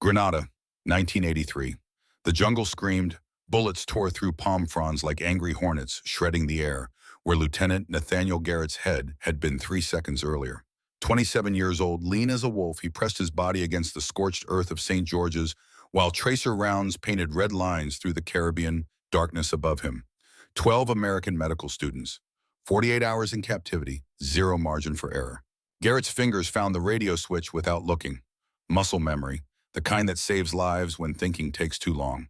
Grenada, 1983. The jungle screamed. Bullets tore through palm fronds like angry hornets, shredding the air, where Lieutenant Nathaniel Garrett's head had been 3 seconds earlier. 27 years old, lean as a wolf, he pressed his body against the scorched earth of St. George's, while tracer rounds painted red lines through the Caribbean darkness above him. 12 American medical students. 48 hours in captivity, zero margin for error. Garrett's fingers found the radio switch without looking. Muscle memory, the kind that saves lives when thinking takes too long.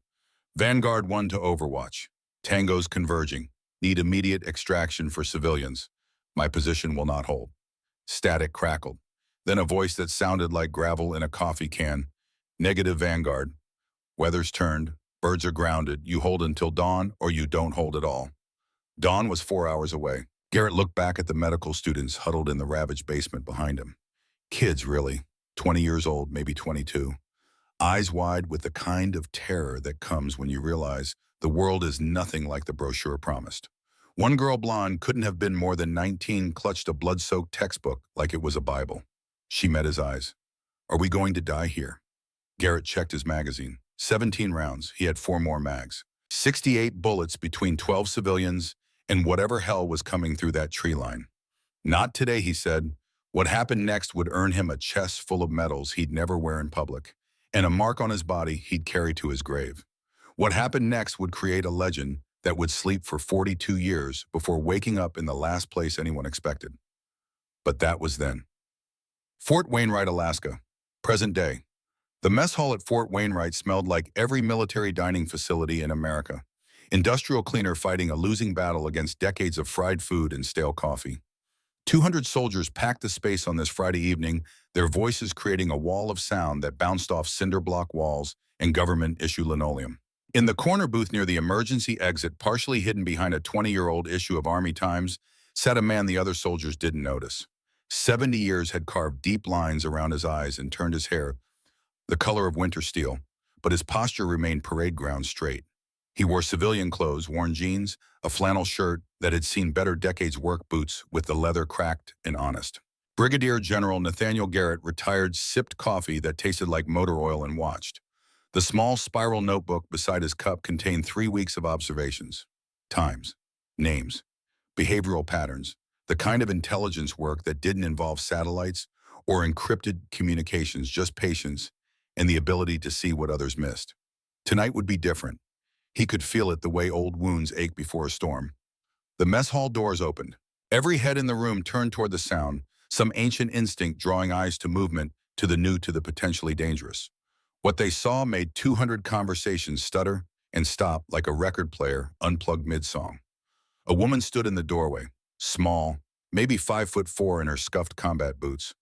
Vanguard 1 to Overwatch. Tangos converging. Need immediate extraction for civilians. My position will not hold. Static crackled. Then a voice that sounded like gravel in a coffee can. Negative Vanguard. Weather's turned. Birds are grounded. You hold until dawn or you don't hold at all. Dawn was 4 hours away. Garrett looked back at the medical students huddled in the ravaged basement behind him. Kids, really. 20 years old, maybe 22. Eyes wide with the kind of terror that comes when you realize the world is nothing like the brochure promised. One girl, blonde, couldn't have been more than 19, clutched a blood-soaked textbook like it was a Bible. She met his eyes. Are we going to die here? Garrett checked his magazine. 17 rounds. He had 4 more mags. 68 bullets between 12 civilians and whatever hell was coming through that tree line. Not today, he said. What happened next would earn him a chest full of medals he'd never wear in public, and a mark on his body he'd carry to his grave. What happened next would create a legend that would sleep for 42 years before waking up in the last place anyone expected. But that was then. Fort Wainwright, Alaska. Present day. The mess hall at Fort Wainwright smelled like every military dining facility in America. Industrial cleaner fighting a losing battle against decades of fried food and stale coffee. 200 soldiers packed the space on this Friday evening, their voices creating a wall of sound that bounced off cinder block walls and government-issue linoleum. In the corner booth near the emergency exit, partially hidden behind a 20-year-old issue of Army Times, sat a man the other soldiers didn't notice. 70 years had carved deep lines around his eyes and turned his hair the color of winter steel, but his posture remained parade ground straight. He wore civilian clothes, worn jeans, a flannel shirt that had seen better decades, work boots with the leather cracked and honest. Brigadier General Nathaniel Garrett, retired, sipped coffee that tasted like motor oil and watched. The small spiral notebook beside his cup contained 3 weeks of observations. Times, names, behavioral patterns, the kind of intelligence work that didn't involve satellites or encrypted communications, just patience and the ability to see what others missed. Tonight would be different. He could feel it the way old wounds ache before a storm. The mess hall doors opened. Every head in the room turned toward the sound, some ancient instinct drawing eyes to movement, to the new, to the potentially dangerous. What they saw made 200 conversations stutter and stop like a record player unplugged mid-song. A woman stood in the doorway, small, maybe 5'4" in her scuffed combat boots,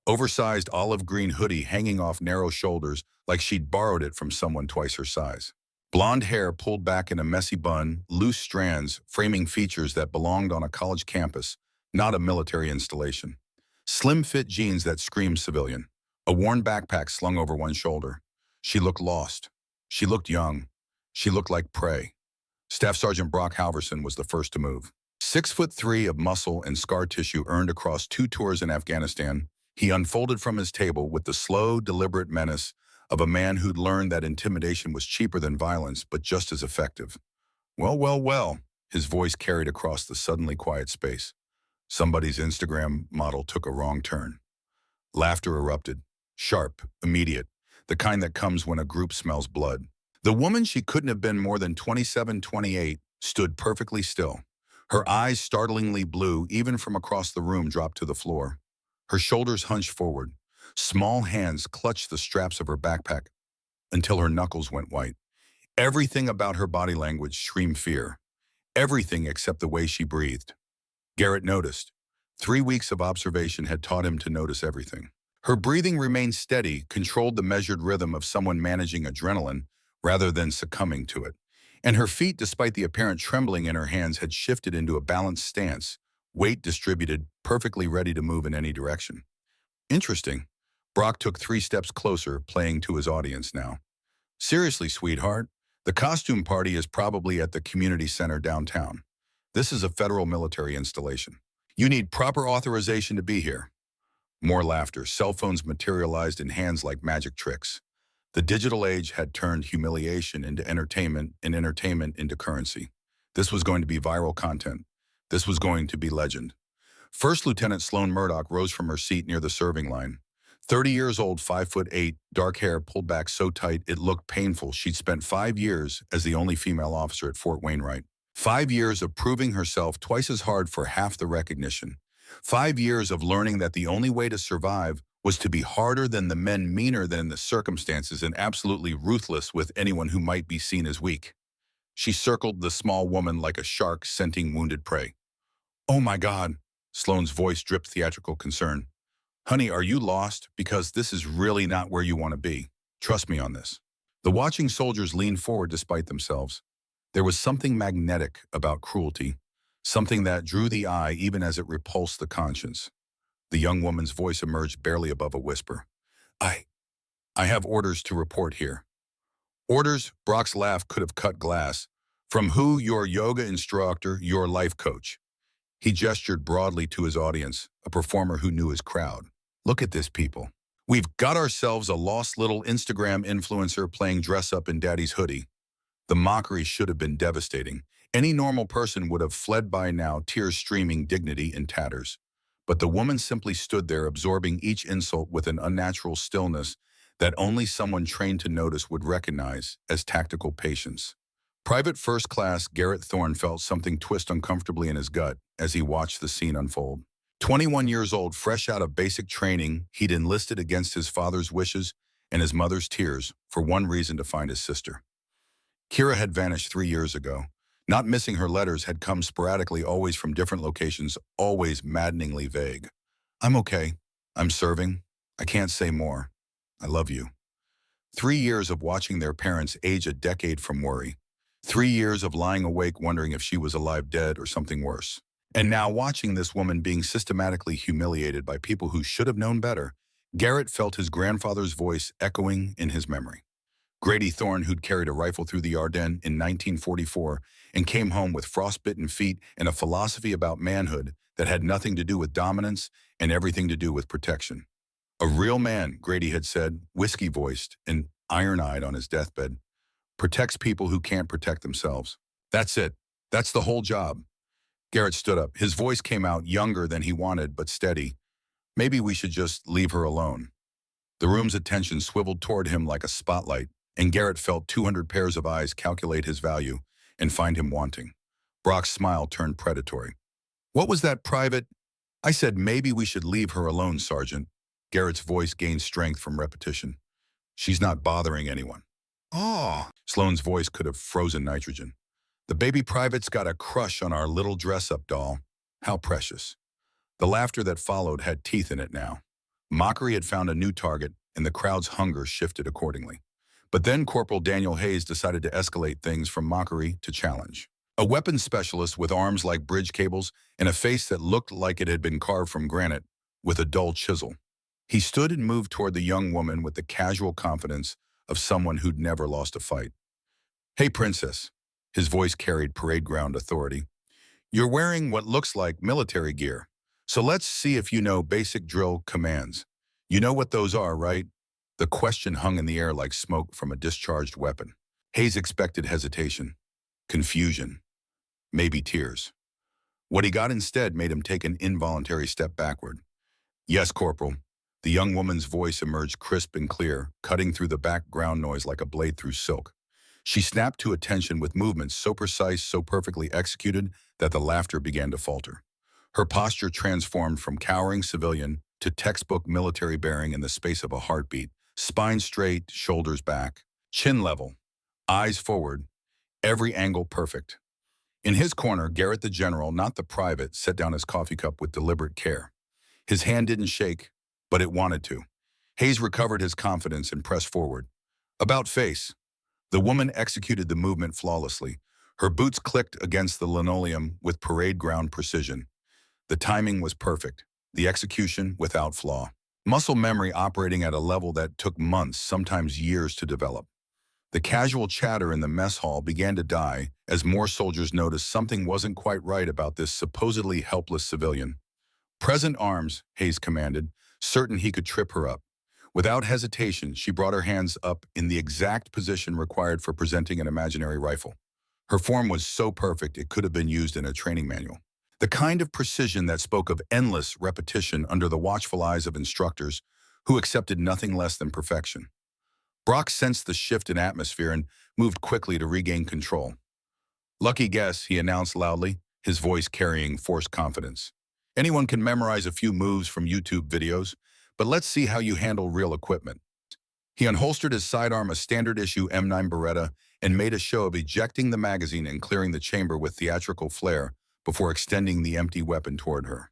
oversized olive green hoodie hanging off narrow shoulders like she'd borrowed it from someone twice her size. Blonde hair pulled back in a messy bun, loose strands framing features that belonged on a college campus, not a military installation. Slim-fit jeans that screamed civilian. A worn backpack slung over one shoulder. She looked lost. She looked young. She looked like prey. Staff Sergeant Brock Halverson was the first to move. 6'3" of muscle and scar tissue earned across 2 tours in Afghanistan, he unfolded from his table with the slow, deliberate menace of a man who'd learned that intimidation was cheaper than violence, but just as effective. Well, well, well, his voice carried across the suddenly quiet space. Somebody's Instagram model took a wrong turn. Laughter erupted, sharp, immediate, the kind that comes when a group smells blood. The woman, she couldn't have been more than 27, 28, stood perfectly still. Her eyes, startlingly blue, even from across the room, dropped to the floor. Her shoulders hunched forward. Small hands clutched the straps of her backpack until her knuckles went white. Everything about her body language screamed fear. Everything except the way she breathed. Garrett noticed. 3 weeks of observation had taught him to notice everything. Her breathing remained steady, controlled the measured rhythm of someone managing adrenaline rather than succumbing to it. And her feet, despite the apparent trembling in her hands, had shifted into a balanced stance, weight distributed, perfectly ready to move in any direction. Interesting. Brock took 3 steps closer, playing to his audience now. Seriously, sweetheart, the costume party is probably at the community center downtown. This is a federal military installation. You need proper authorization to be here. More laughter. Cell phones materialized in hands like magic tricks. The digital age had turned humiliation into entertainment and entertainment into currency. This was going to be viral content. This was going to be legend. First Lieutenant Sloan Murdoch rose from her seat near the serving line. 30 years old, 5'8", dark hair pulled back so tight it looked painful. She'd spent 5 years as the only female officer at Fort Wainwright. 5 years of proving herself twice as hard for half the recognition. 5 years of learning that the only way to survive was to be harder than the men, meaner than the circumstances, and absolutely ruthless with anyone who might be seen as weak. She circled the small woman like a shark scenting wounded prey. "Oh my God," Sloane's voice dripped theatrical concern. "Honey, are you lost? Because this is really not where you want to be. Trust me on this." The watching soldiers leaned forward despite themselves. There was something magnetic about cruelty, something that drew the eye even as it repulsed the conscience. The young woman's voice emerged barely above a whisper. I have orders to report here." "Orders?" Brock's laugh could have cut glass. "From who? Your yoga instructor, your life coach?" He gestured broadly to his audience, a performer who knew his crowd. "Look at this, people. We've got ourselves a lost little Instagram influencer playing dress-up in daddy's hoodie." The mockery should have been devastating. Any normal person would have fled by now, tears streaming, dignity in tatters. But the woman simply stood there, absorbing each insult with an unnatural stillness that only someone trained to notice would recognize as tactical patience. Private First Class Garrett Thorne felt something twist uncomfortably in his gut as he watched the scene unfold. 21 years old, fresh out of basic training, he'd enlisted against his father's wishes and his mother's tears for one reason: to find his sister. Kira had vanished 3 years ago. Not missing, her letters had come sporadically, always from different locations, always maddeningly vague. "I'm okay. I'm serving. I can't say more. I love you." 3 years of watching their parents age a decade from worry. 3 years of lying awake wondering if she was alive, dead, or something worse. And now watching this woman being systematically humiliated by people who should have known better, Garrett felt his grandfather's voice echoing in his memory. Grady Thorne, who'd carried a rifle through the Ardennes in 1944 and came home with frostbitten feet and a philosophy about manhood that had nothing to do with dominance and everything to do with protection. "A real man," Grady had said, whiskey-voiced and iron-eyed on his deathbed, "protects people who can't protect themselves. That's it. That's the whole job." Garrett stood up. His voice came out younger than he wanted, but steady. "Maybe we should just leave her alone." The room's attention swiveled toward him like a spotlight, and Garrett felt 200 pairs of eyes calculate his value and find him wanting. Brock's smile turned predatory. "What was that, Private?" "I said maybe we should leave her alone, Sergeant." Garrett's voice gained strength from repetition. "She's not bothering anyone." "Oh." Sloane's voice could have frozen nitrogen. "The baby private's got a crush on our little dress-up doll. How precious." The laughter that followed had teeth in it now. Mockery had found a new target, and the crowd's hunger shifted accordingly. But then Corporal Daniel Hayes decided to escalate things from mockery to challenge. A weapons specialist with arms like bridge cables and a face that looked like it had been carved from granite with a dull chisel. He stood and moved toward the young woman with the casual confidence of someone who'd never lost a fight. "Hey, Princess." His voice carried parade ground authority. "You're wearing what looks like military gear. So let's see if you know basic drill commands. You know what those are, right?" The question hung in the air like smoke from a discharged weapon. Hayes expected hesitation, confusion, maybe tears. What he got instead made him take an involuntary step backward. "Yes, Corporal." The young woman's voice emerged crisp and clear, cutting through the background noise like a blade through silk. She snapped to attention with movements so precise, so perfectly executed, that the laughter began to falter. Her posture transformed from cowering civilian to textbook military bearing in the space of a heartbeat. Spine straight, shoulders back, chin level, eyes forward, every angle perfect. In his corner, Garrett the general, not the private, set down his coffee cup with deliberate care. His hand didn't shake, but it wanted to. Hayes recovered his confidence and pressed forward. "About face." The woman executed the movement flawlessly. Her boots clicked against the linoleum with parade ground precision. The timing was perfect, the execution without flaw. Muscle memory operating at a level that took months, sometimes years, to develop. The casual chatter in the mess hall began to die as more soldiers noticed something wasn't quite right about this supposedly helpless civilian. "Present arms," Hayes commanded, certain he could trip her up. Without hesitation, she brought her hands up in the exact position required for presenting an imaginary rifle. Her form was so perfect it could have been used in a training manual. The kind of precision that spoke of endless repetition under the watchful eyes of instructors who accepted nothing less than perfection. Brock sensed the shift in atmosphere and moved quickly to regain control. "Lucky guess," he announced loudly, his voice carrying forced confidence. "Anyone can memorize a few moves from YouTube videos, but let's see how you handle real equipment." He unholstered his sidearm, a standard-issue M9 Beretta, and made a show of ejecting the magazine and clearing the chamber with theatrical flair before extending the empty weapon toward her.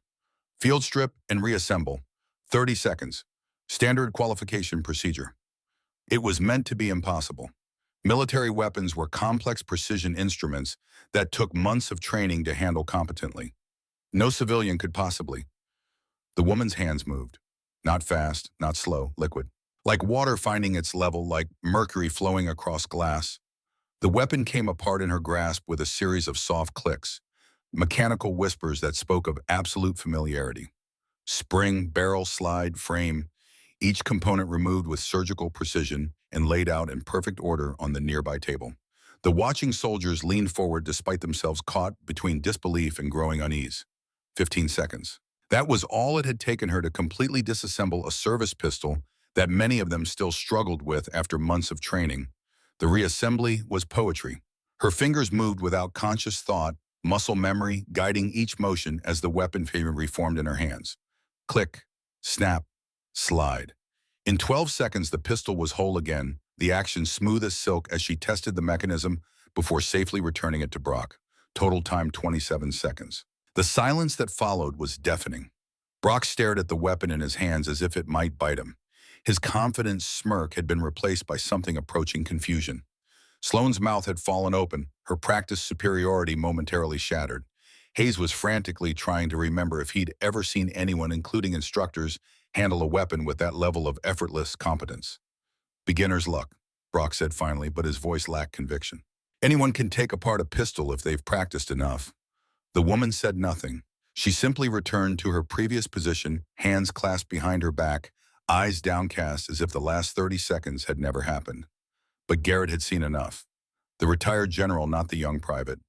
"Field strip and reassemble. 30 seconds. Standard qualification procedure." It was meant to be impossible. Military weapons were complex precision instruments that took months of training to handle competently. No civilian could possibly. The woman's hands moved. Not fast, not slow, liquid. Like water finding its level, like mercury flowing across glass. The weapon came apart in her grasp with a series of soft clicks, mechanical whispers that spoke of absolute familiarity. Spring, barrel, slide, frame, each component removed with surgical precision and laid out in perfect order on the nearby table. The watching soldiers leaned forward despite themselves caught between disbelief and growing unease. 15 seconds. That was all it had taken her to completely disassemble a service pistol that many of them still struggled with after months of training. The reassembly was poetry. Her fingers moved without conscious thought, muscle memory guiding each motion as the weapon reformed in her hands. Click, snap, slide. In 12 seconds, the pistol was whole again, the action smooth as silk as she tested the mechanism before safely returning it to Brock. Total time 27 seconds. The silence that followed was deafening. Brock stared at the weapon in his hands as if it might bite him. His confident smirk had been replaced by something approaching confusion. Sloane's mouth had fallen open, her practiced superiority momentarily shattered. Hayes was frantically trying to remember if he'd ever seen anyone, including instructors, handle a weapon with that level of effortless competence. "Beginner's luck," Brock said finally, but his voice lacked conviction. "Anyone can take apart a pistol if they've practiced enough." The woman said nothing. She simply returned to her previous position, hands clasped behind her back, eyes downcast as if the last 30 seconds had never happened. But Garrett had seen enough. The retired general, not the young private.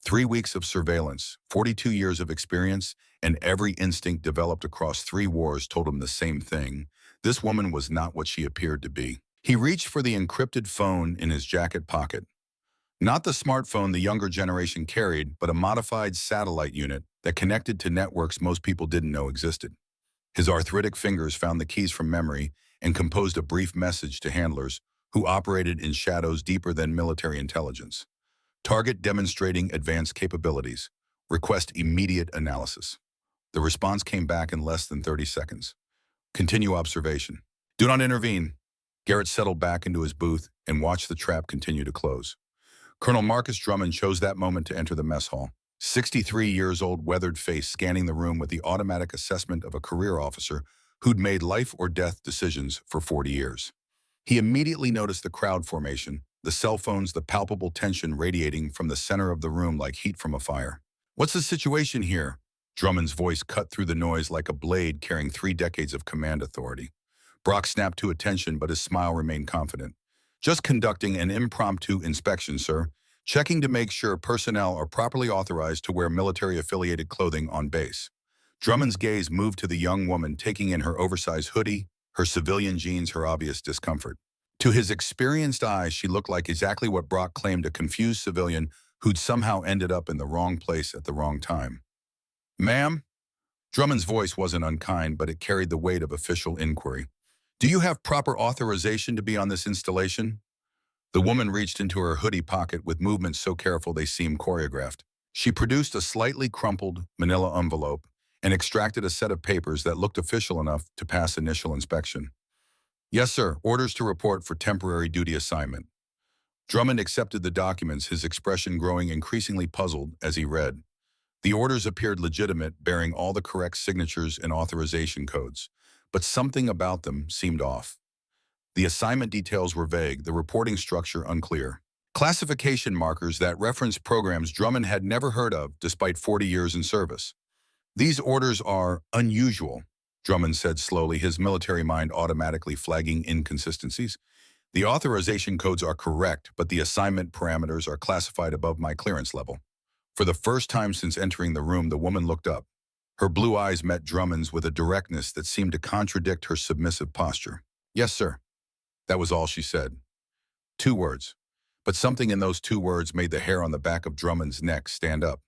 3 weeks of surveillance, 42 years of experience, and every instinct developed across 3 wars told him the same thing. This woman was not what she appeared to be. He reached for the encrypted phone in his jacket pocket. Not the smartphone the younger generation carried, but a modified satellite unit that connected to networks most people didn't know existed. His arthritic fingers found the keys from memory and composed a brief message to handlers who operated in shadows deeper than military intelligence. Target demonstrating advanced capabilities. Request immediate analysis. The response came back in less than 30 seconds. Continue observation. Do not intervene. Garrett settled back into his booth and watched the trap continue to close. Colonel Marcus Drummond chose that moment to enter the mess hall. 63 years old, weathered face scanning the room with the automatic assessment of a career officer who'd made life or death decisions for 40 years. He immediately noticed the crowd formation, the cell phones, the palpable tension radiating from the center of the room like heat from a fire. "What's the situation here?" Drummond's voice cut through the noise like a blade carrying 3 decades of command authority. Brock snapped to attention, but his smile remained confident. "Just conducting an impromptu inspection, sir. Checking to make sure personnel are properly authorized to wear military-affiliated clothing on base." Drummond's gaze moved to the young woman, taking in her oversized hoodie, her civilian jeans, her obvious discomfort. To his experienced eyes, she looked like exactly what Brock claimed, a confused civilian who'd somehow ended up in the wrong place at the wrong time. "Ma'am?" Drummond's voice wasn't unkind, but it carried the weight of official inquiry. "Do you have proper authorization to be on this installation?" The woman reached into her hoodie pocket with movements so careful they seemed choreographed. She produced a slightly crumpled manila envelope and extracted a set of papers that looked official enough to pass initial inspection. "Yes, sir. Orders to report for temporary duty assignment." Drummond accepted the documents, his expression growing increasingly puzzled as he read. The orders appeared legitimate, bearing all the correct signatures and authorization codes, but something about them seemed off. The assignment details were vague, the reporting structure unclear. Classification markers that referenced programs Drummond had never heard of despite 40 years in service. "These orders are unusual." Drummond said slowly, his military mind automatically flagging inconsistencies. The authorization codes are correct, but the assignment parameters are classified above my clearance level. For the first time since entering the room, the woman looked up. Her blue eyes met Drummond's with a directness that seemed to contradict her submissive posture. Yes, sir. That was all she said. 2 words. But something in those 2 words made the hair on the back of Drummond's neck stand up.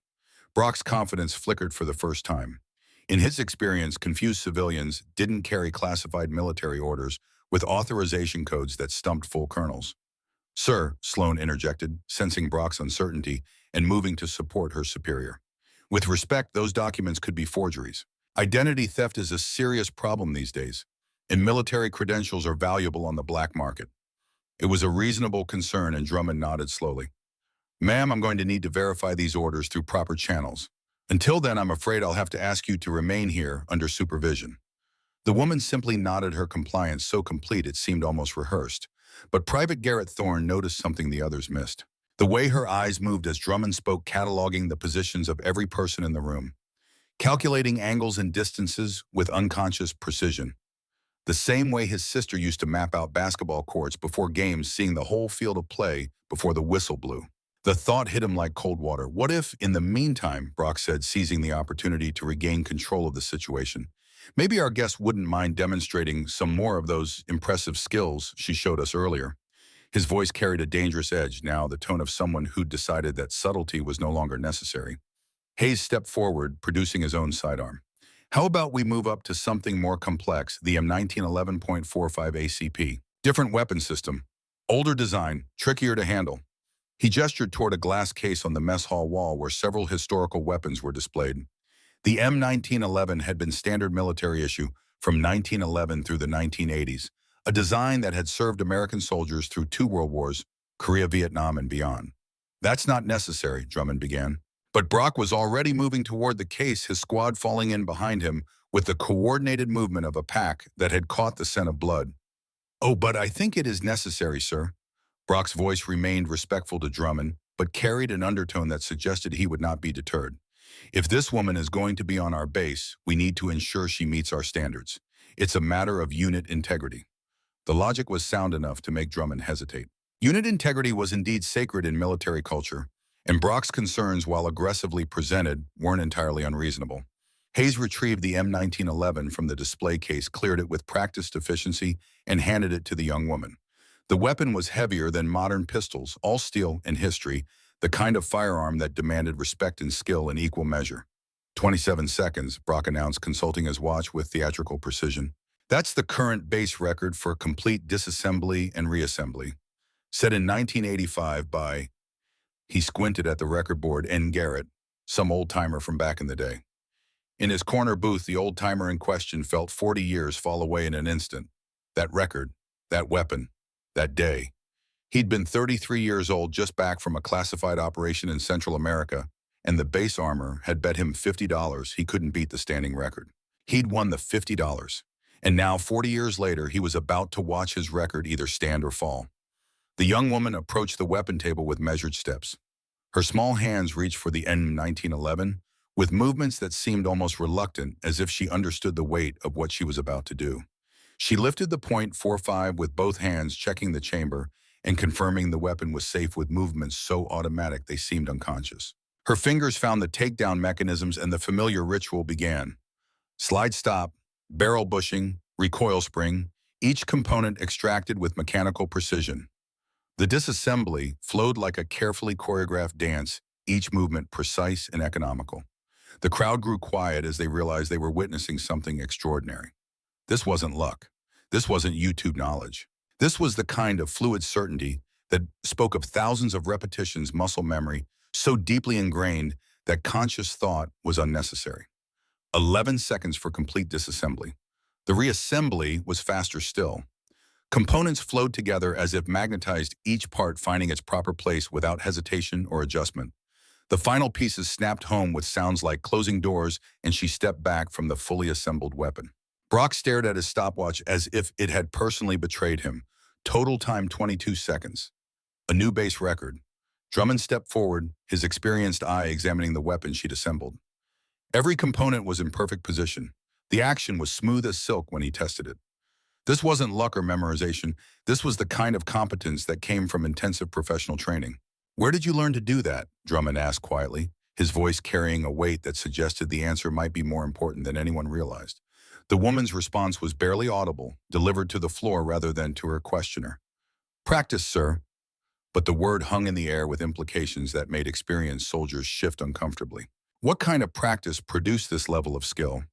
Brock's confidence flickered for the first time. In his experience, confused civilians didn't carry classified military orders with authorization codes that stumped full colonels. Sir, Sloan interjected, sensing Brock's uncertainty and moving to support her superior. With respect, those documents could be forgeries. Identity theft is a serious problem these days, and military credentials are valuable on the black market. It was a reasonable concern, and Drummond nodded slowly. Ma'am, I'm going to need to verify these orders through proper channels. Until then, I'm afraid I'll have to ask you to remain here under supervision. The woman simply nodded, her compliance so complete it seemed almost rehearsed. But Private Garrett Thorne noticed something the others missed. The way her eyes moved as Drummond spoke, cataloging the positions of every person in the room, calculating angles and distances with unconscious precision. The same way his sister used to map out basketball courts before games, seeing the whole field of play before the whistle blew. The thought hit him like cold water. What if, in the meantime, Brock said, seizing the opportunity to regain control of the situation, maybe our guest wouldn't mind demonstrating some more of those impressive skills she showed us earlier. His voice carried a dangerous edge now, the tone of someone who'd decided that subtlety was no longer necessary. Hayes stepped forward, producing his own sidearm. How about we move up to something more complex, the M1911.45 ACP. Different weapon system. Older design, trickier to handle. He gestured toward a glass case on the mess hall wall where several historical weapons were displayed. The M1911 had been standard military issue from 1911 through the 1980s, a design that had served American soldiers through 2 world wars, Korea, Vietnam, and beyond. That's not necessary, Drummond began. But Brock was already moving toward the case, his squad falling in behind him with the coordinated movement of a pack that had caught the scent of blood. Oh, but I think it is necessary, sir. Brock's voice remained respectful to Drummond, but carried an undertone that suggested he would not be deterred. If this woman is going to be on our base, we need to ensure she meets our standards. It's a matter of unit integrity. The logic was sound enough to make Drummond hesitate. Unit integrity was indeed sacred in military culture, and Brock's concerns, while aggressively presented, weren't entirely unreasonable. Hayes retrieved the M1911 from the display case, cleared it with practiced efficiency, and handed it to the young woman. The weapon was heavier than modern pistols, all steel in history, the kind of firearm that demanded respect and skill in equal measure. 27 seconds, Brock announced, consulting his watch with theatrical precision. That's the current base record for complete disassembly and reassembly. Set in 1985 by, he squinted at the record board, N. Garrett, some old-timer from back in the day. In his corner booth, the old-timer in question felt 40 years fall away in an instant. That record, that weapon, that day. He'd been 33 years old, just back from a classified operation in Central America, and the base armor had bet him $50 he couldn't beat the standing record. He'd won the $50, and now 40 years later, he was about to watch his record either stand or fall. The young woman approached the weapon table with measured steps. Her small hands reached for the M1911, with movements that seemed almost reluctant, as if she understood the weight of what she was about to do. She lifted the .45 with both hands, checking the chamber and confirming the weapon was safe with movements so automatic they seemed unconscious. Her fingers found the takedown mechanisms and the familiar ritual began. Slide stop, barrel bushing, recoil spring, each component extracted with mechanical precision. The disassembly flowed like a carefully choreographed dance, each movement precise and economical. The crowd grew quiet as they realized they were witnessing something extraordinary. This wasn't luck. This wasn't YouTube knowledge. This was the kind of fluid certainty that spoke of thousands of repetitions, muscle memory, so deeply ingrained that conscious thought was unnecessary. 11 seconds for complete disassembly. The reassembly was faster still. Components flowed together as if magnetized, each part finding its proper place without hesitation or adjustment. The final pieces snapped home with sounds like closing doors, and she stepped back from the fully assembled weapon. Brock stared at his stopwatch as if it had personally betrayed him. Total time 22 seconds. A new base record. Drummond stepped forward, his experienced eye examining the weapon she'd assembled. Every component was in perfect position. The action was smooth as silk when he tested it. This wasn't luck or memorization. This was the kind of competence that came from intensive professional training. Where did you learn to do that? Drummond asked quietly, his voice carrying a weight that suggested the answer might be more important than anyone realized. The woman's response was barely audible, delivered to the floor rather than to her questioner. Practice, sir. But the word hung in the air with implications that made experienced soldiers shift uncomfortably. What kind of practice produced this level of skill?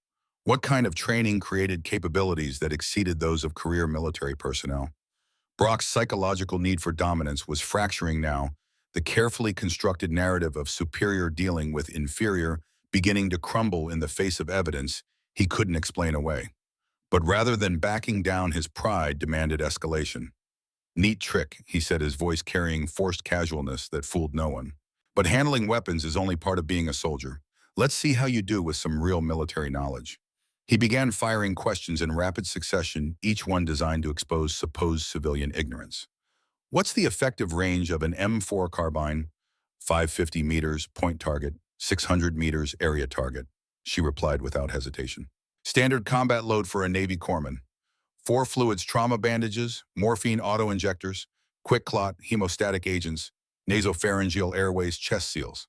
What kind of training created capabilities that exceeded those of career military personnel? Brock's psychological need for dominance was fracturing now, the carefully constructed narrative of superior dealing with inferior beginning to crumble in the face of evidence he couldn't explain away. But rather than backing down, his pride demanded escalation. Neat trick, he said, his voice carrying forced casualness that fooled no one. But handling weapons is only part of being a soldier. Let's see how you do with some real military knowledge. He began firing questions in rapid succession, each one designed to expose supposed civilian ignorance. What's the effective range of an M4 carbine? 550 meters, point target, 600 meters, area target, she replied without hesitation. Standard combat load for a Navy corpsman. 4 fluids trauma bandages, morphine auto-injectors, quick clot, hemostatic agents, nasopharyngeal airways, chest seals.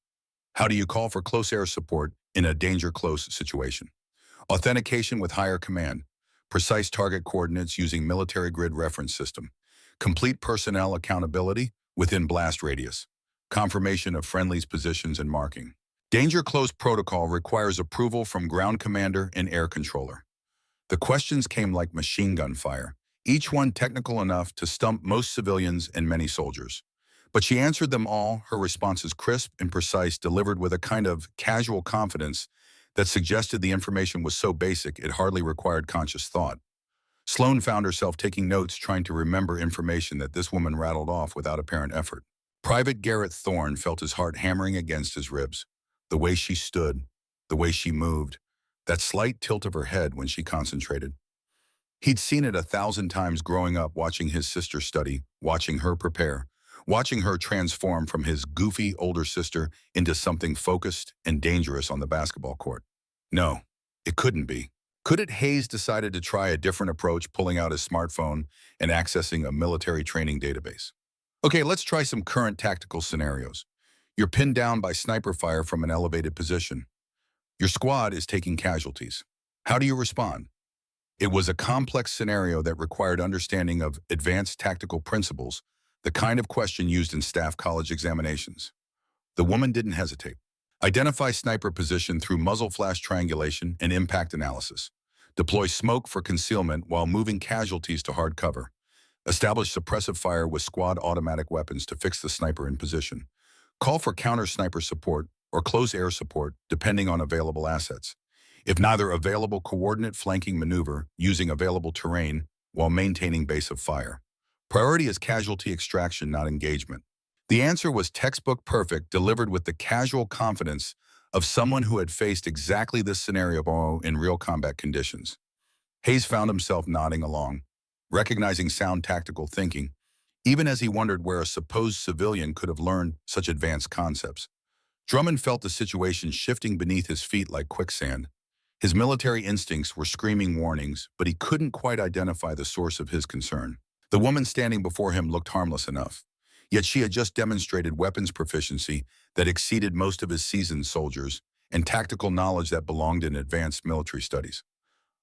How do you call for close air support in a danger close situation? Authentication with higher command, precise target coordinates using military grid reference system, complete personnel accountability within blast radius, confirmation of friendlies' positions and marking. Danger close protocol requires approval from ground commander and air controller. The questions came like machine gun fire, each one technical enough to stump most civilians and many soldiers. But she answered them all, her responses crisp and precise, delivered with a kind of casual confidence that suggested the information was so basic it hardly required conscious thought. Sloan found herself taking notes, trying to remember information that this woman rattled off without apparent effort. Private Garrett Thorne felt his heart hammering against his ribs. The way she stood, the way she moved, that slight tilt of her head when she concentrated. He'd seen it 1,000 times growing up, watching his sister study, watching her prepare, watching her transform from his goofy older sister into something focused and dangerous on the basketball court. No, it couldn't be. Could it? Hayes decided to try a different approach, pulling out his smartphone and accessing a military training database. Okay, let's try some current tactical scenarios. You're pinned down by sniper fire from an elevated position. Your squad is taking casualties. How do you respond? It was a complex scenario that required understanding of advanced tactical principles, the kind of question used in staff college examinations. The woman didn't hesitate. Identify sniper position through muzzle flash triangulation and impact analysis. Deploy smoke for concealment while moving casualties to hard cover. Establish suppressive fire with squad automatic weapons to fix the sniper in position. Call for counter-sniper support or close air support depending on available assets. If neither available, coordinate flanking maneuver using available terrain while maintaining base of fire. Priority is casualty extraction, not engagement. The answer was textbook perfect, delivered with the casual confidence of someone who had faced exactly this scenario in real combat conditions. Hayes found himself nodding along, recognizing sound tactical thinking, even as he wondered where a supposed civilian could have learned such advanced concepts. Drummond felt the situation shifting beneath his feet like quicksand. His military instincts were screaming warnings, but he couldn't quite identify the source of his concern. The woman standing before him looked harmless enough, yet she had just demonstrated weapons proficiency that exceeded most of his seasoned soldiers and tactical knowledge that belonged in advanced military studies.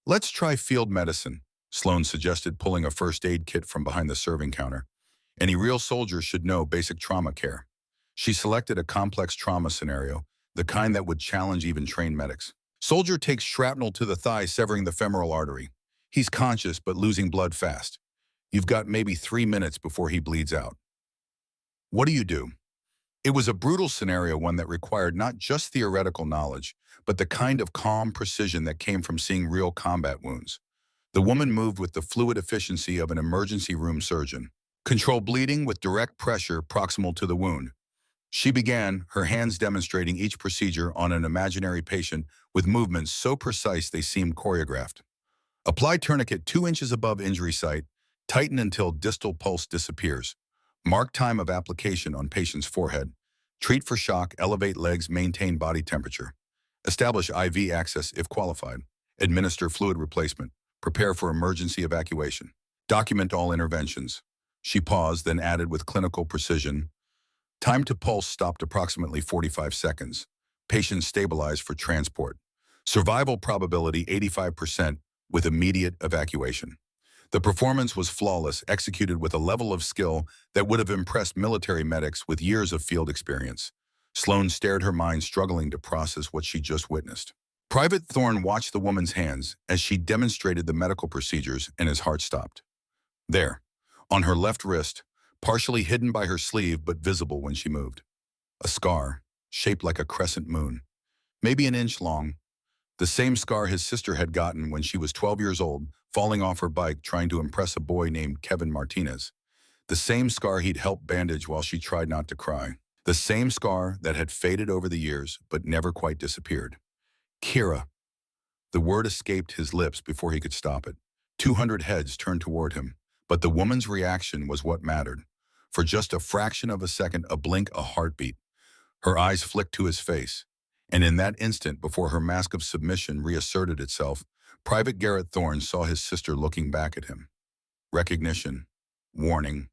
Let's try field medicine, Sloan suggested, pulling a first aid kit from behind the serving counter. Any real soldier should know basic trauma care. She selected a complex trauma scenario, the kind that would challenge even trained medics. Soldier takes shrapnel to the thigh, severing the femoral artery. He's conscious but losing blood fast. You've got maybe 3 minutes before he bleeds out. What do you do? It was a brutal scenario, one that required not just theoretical knowledge, but the kind of calm precision that came from seeing real combat wounds. The woman moved with the fluid efficiency of an emergency room surgeon. Control bleeding with direct pressure proximal to the wound. She began, her hands demonstrating each procedure on an imaginary patient with movements so precise they seemed choreographed. Apply tourniquet 2 inches above injury site, tighten until distal pulse disappears. Mark time of application on patient's forehead. Treat for shock, elevate legs, maintain body temperature. Establish IV access if qualified. Administer fluid replacement. Prepare for emergency evacuation. Document all interventions. She paused, then added with clinical precision, time to pulse stopped approximately 45 seconds. Patient stabilized for transport. Survival probability 85% with immediate evacuation. The performance was flawless, executed with a level of skill that would have impressed military medics with years of field experience. Sloan stared, her mind struggling to process what she just witnessed. Private Thorne watched the woman's hands as she demonstrated the medical procedures, and his heart stopped. There, on her left wrist, partially hidden by her sleeve but visible when she moved. A scar, shaped like a crescent moon, maybe an inch long. The same scar his sister had gotten when she was 12 years old, falling off her bike trying to impress a boy named Kevin Martinez. The same scar he'd helped bandage while she tried not to cry. The same scar that had faded over the years but never quite disappeared. Kira. The word escaped his lips before he could stop it. 200 heads turned toward him, but the woman's reaction was what mattered. For just a fraction of a second, a blink, a heartbeat. Her eyes flicked to his face, and in that instant, before her mask of submission reasserted itself, Private Garrett Thorne saw his sister looking back at him. Recognition. Warning.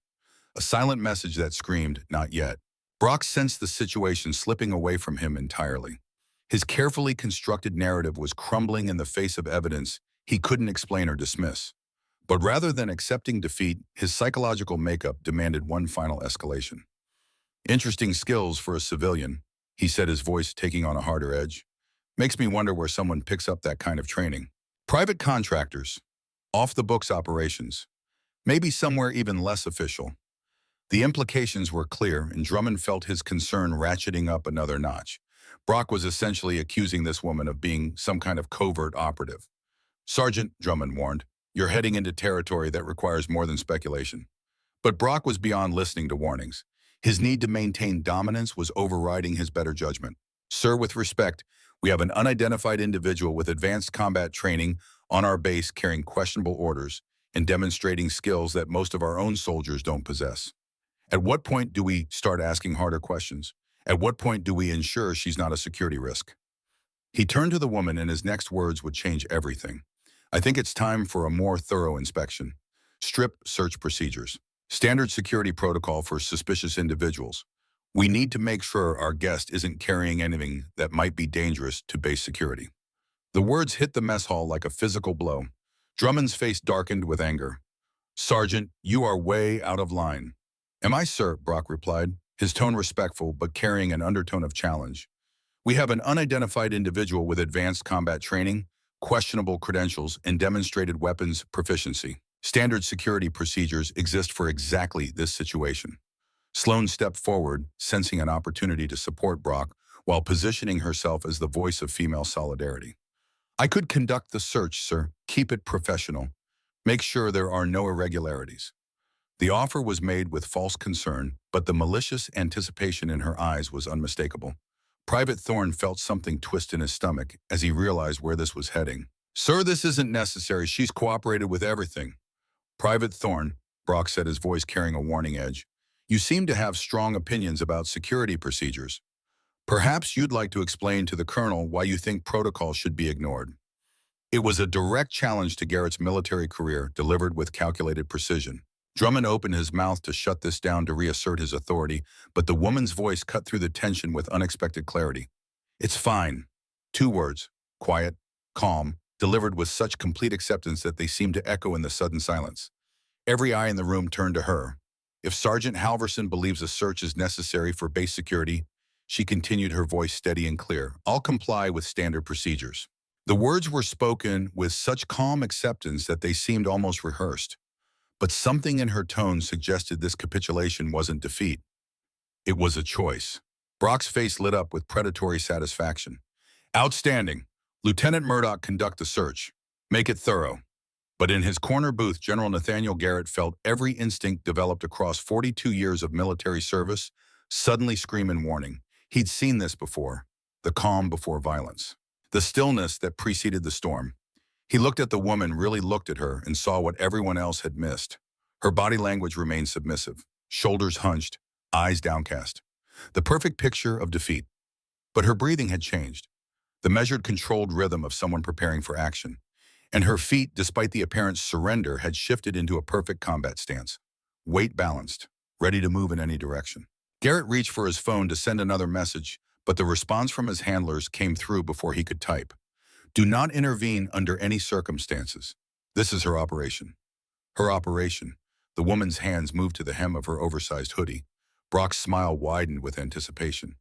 A silent message that screamed, "Not yet." Brock sensed the situation slipping away from him entirely. His carefully constructed narrative was crumbling in the face of evidence he couldn't explain or dismiss. But rather than accepting defeat, his psychological makeup demanded one final escalation. Interesting skills for a civilian, he said, his voice taking on a harder edge. Makes me wonder where someone picks up that kind of training. Private contractors, off-the-books operations, maybe somewhere even less official. The implications were clear, and Drummond felt his concern ratcheting up another notch. Brock was essentially accusing this woman of being some kind of covert operative. "Sergeant," Drummond warned, "you're heading into territory that requires more than speculation." But Brock was beyond listening to warnings. His need to maintain dominance was overriding his better judgment. "Sir, with respect, we have an unidentified individual with advanced combat training on our base carrying questionable orders and demonstrating skills that most of our own soldiers don't possess. At what point do we start asking harder questions? At what point do we ensure she's not a security risk?" He turned to the woman, and his next words would change everything. "I think it's time for a more thorough inspection. Strip search procedures. Standard security protocol for suspicious individuals. We need to make sure our guest isn't carrying anything that might be dangerous to base security." The words hit the mess hall like a physical blow. Drummond's face darkened with anger. "Sergeant, you are way out of line." "Am I, sir?" Brock replied, his tone respectful but carrying an undertone of challenge. "We have an unidentified individual with advanced combat training, questionable credentials, and demonstrated weapons proficiency. Standard security procedures exist for exactly this situation." Sloan stepped forward, sensing an opportunity to support Brock while positioning herself as the voice of female solidarity. "I could conduct the search, sir. Keep it professional. Make sure there are no irregularities." The offer was made with false concern, but the malicious anticipation in her eyes was unmistakable. Private Thorne felt something twist in his stomach as he realized where this was heading. "Sir, this isn't necessary. She's cooperated with everything." "Private Thorne," Brock said, his voice carrying a warning edge, "you seem to have strong opinions about security procedures. Perhaps you'd like to explain to the colonel why you think protocol should be ignored." It was a direct challenge to Garrett's military career, delivered with calculated precision. Drummond opened his mouth to shut this down to reassert his authority, but the woman's voice cut through the tension with unexpected clarity. "It's fine." 2 words, quiet, calm, delivered with such complete acceptance that they seemed to echo in the sudden silence. Every eye in the room turned to her. "If Sergeant Halverson believes a search is necessary for base security," she continued, her voice steady and clear, "I'll comply with standard procedures." The words were spoken with such calm acceptance that they seemed almost rehearsed. But something in her tone suggested this capitulation wasn't defeat. It was a choice. Brock's face lit up with predatory satisfaction. "Outstanding. Lieutenant Murdoch, conduct the search. Make it thorough." But in his corner booth, General Nathaniel Garrett felt every instinct developed across 42 years of military service suddenly scream in warning. He'd seen this before, the calm before violence, the stillness that preceded the storm. He looked at the woman, really looked at her, and saw what everyone else had missed. Her body language remained submissive, shoulders hunched, eyes downcast. The perfect picture of defeat. But her breathing had changed. the measured, controlled rhythm of someone preparing for action. And her feet, despite the apparent surrender, had shifted into a perfect combat stance. Weight balanced, ready to move in any direction. Garrett reached for his phone to send another message, but the response from his handlers came through before he could type. Do not intervene under any circumstances. This is her operation. Her operation. The woman's hands moved to the hem of her oversized hoodie. Brock's smile widened with anticipation.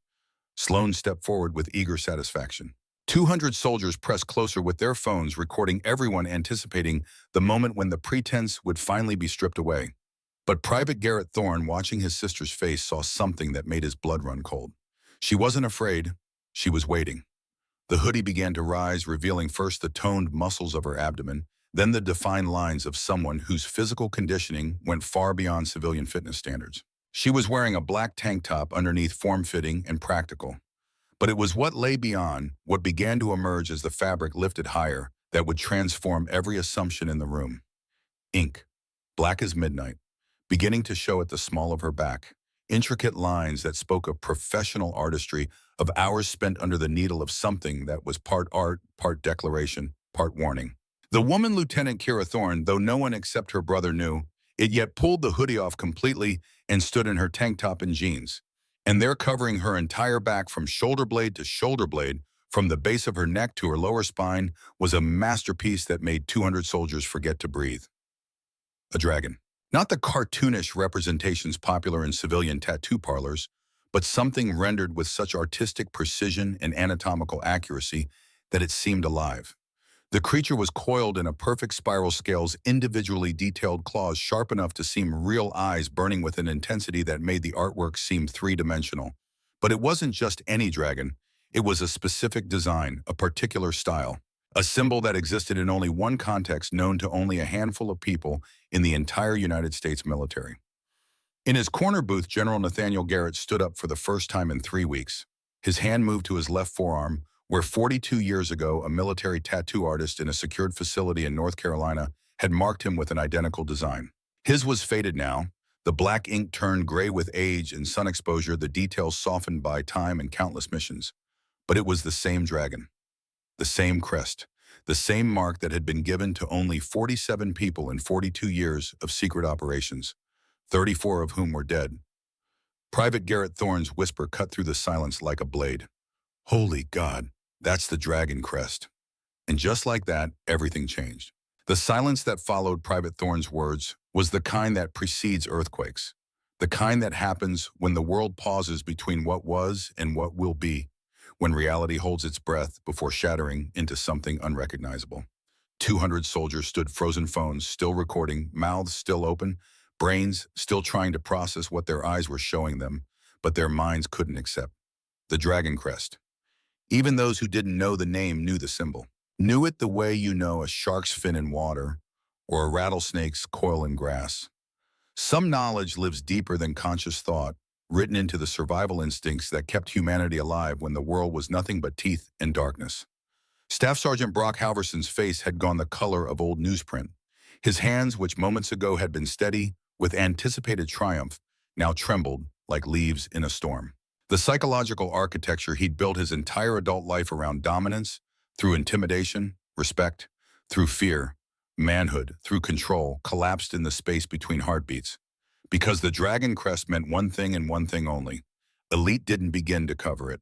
Sloan stepped forward with eager satisfaction. 200 soldiers pressed closer with their phones, recording everyone anticipating the moment when the pretense would finally be stripped away. But Private Garrett Thorne, watching his sister's face, saw something that made his blood run cold. She wasn't afraid. She was waiting. The hoodie began to rise, revealing first the toned muscles of her abdomen, then the defined lines of someone whose physical conditioning went far beyond civilian fitness standards. She was wearing a black tank top underneath, form-fitting and practical. But it was what lay beyond, what began to emerge as the fabric lifted higher, that would transform every assumption in the room. Ink, black as midnight, beginning to show at the small of her back. Intricate lines that spoke of professional artistry, of hours spent under the needle of something that was part art, part declaration, part warning. The woman, Lieutenant Kira Thorne, though no one except her brother knew, it yet pulled the hoodie off completely and stood in her tank top and jeans. And there, covering her entire back from shoulder blade to shoulder blade, from the base of her neck to her lower spine, was a masterpiece that made 200 soldiers forget to breathe. A dragon. Not the cartoonish representations popular in civilian tattoo parlors, but something rendered with such artistic precision and anatomical accuracy that it seemed alive. The creature was coiled in a perfect spiral, scales, individually detailed claws sharp enough to seem real, eyes burning with an intensity that made the artwork seem three-dimensional. But it wasn't just any dragon. It was a specific design, a particular style, a symbol that existed in only one context known to only a handful of people in the entire United States military. In his corner booth, General Nathaniel Garrett stood up for the first time in 3 weeks. His hand moved to his left forearm, where 42 years ago a military tattoo artist in a secured facility in North Carolina had marked him with an identical design. His was faded now, the black ink turned gray with age and sun exposure, the details softened by time and countless missions. But it was the same dragon, the same crest, the same mark that had been given to only 47 people in 42 years of secret operations, 34 of whom were dead. Private Garrett Thorne's whisper cut through the silence like a blade. Holy God, that's the dragon crest. And just like that, everything changed. The silence that followed Private Thorne's words was the kind that precedes earthquakes, the kind that happens when the world pauses between what was and what will be, when reality holds its breath before shattering into something unrecognizable. 200 soldiers stood, frozen, phones still recording, mouths still open, brains still trying to process what their eyes were showing them, but their minds couldn't accept. The dragon crest. Even those who didn't know the name knew the symbol. Knew it the way you know a shark's fin in water or a rattlesnake's coil in grass. Some knowledge lives deeper than conscious thought, written into the survival instincts that kept humanity alive when the world was nothing but teeth and darkness. Staff Sergeant Brock Halverson's face had gone the color of old newsprint. His hands, which moments ago had been steady with anticipated triumph, now trembled like leaves in a storm. The psychological architecture he'd built his entire adult life around dominance, through intimidation, respect, through fear, manhood, through control, collapsed in the space between heartbeats. Because the dragon crest meant one thing and one thing only. Elite didn't begin to cover it.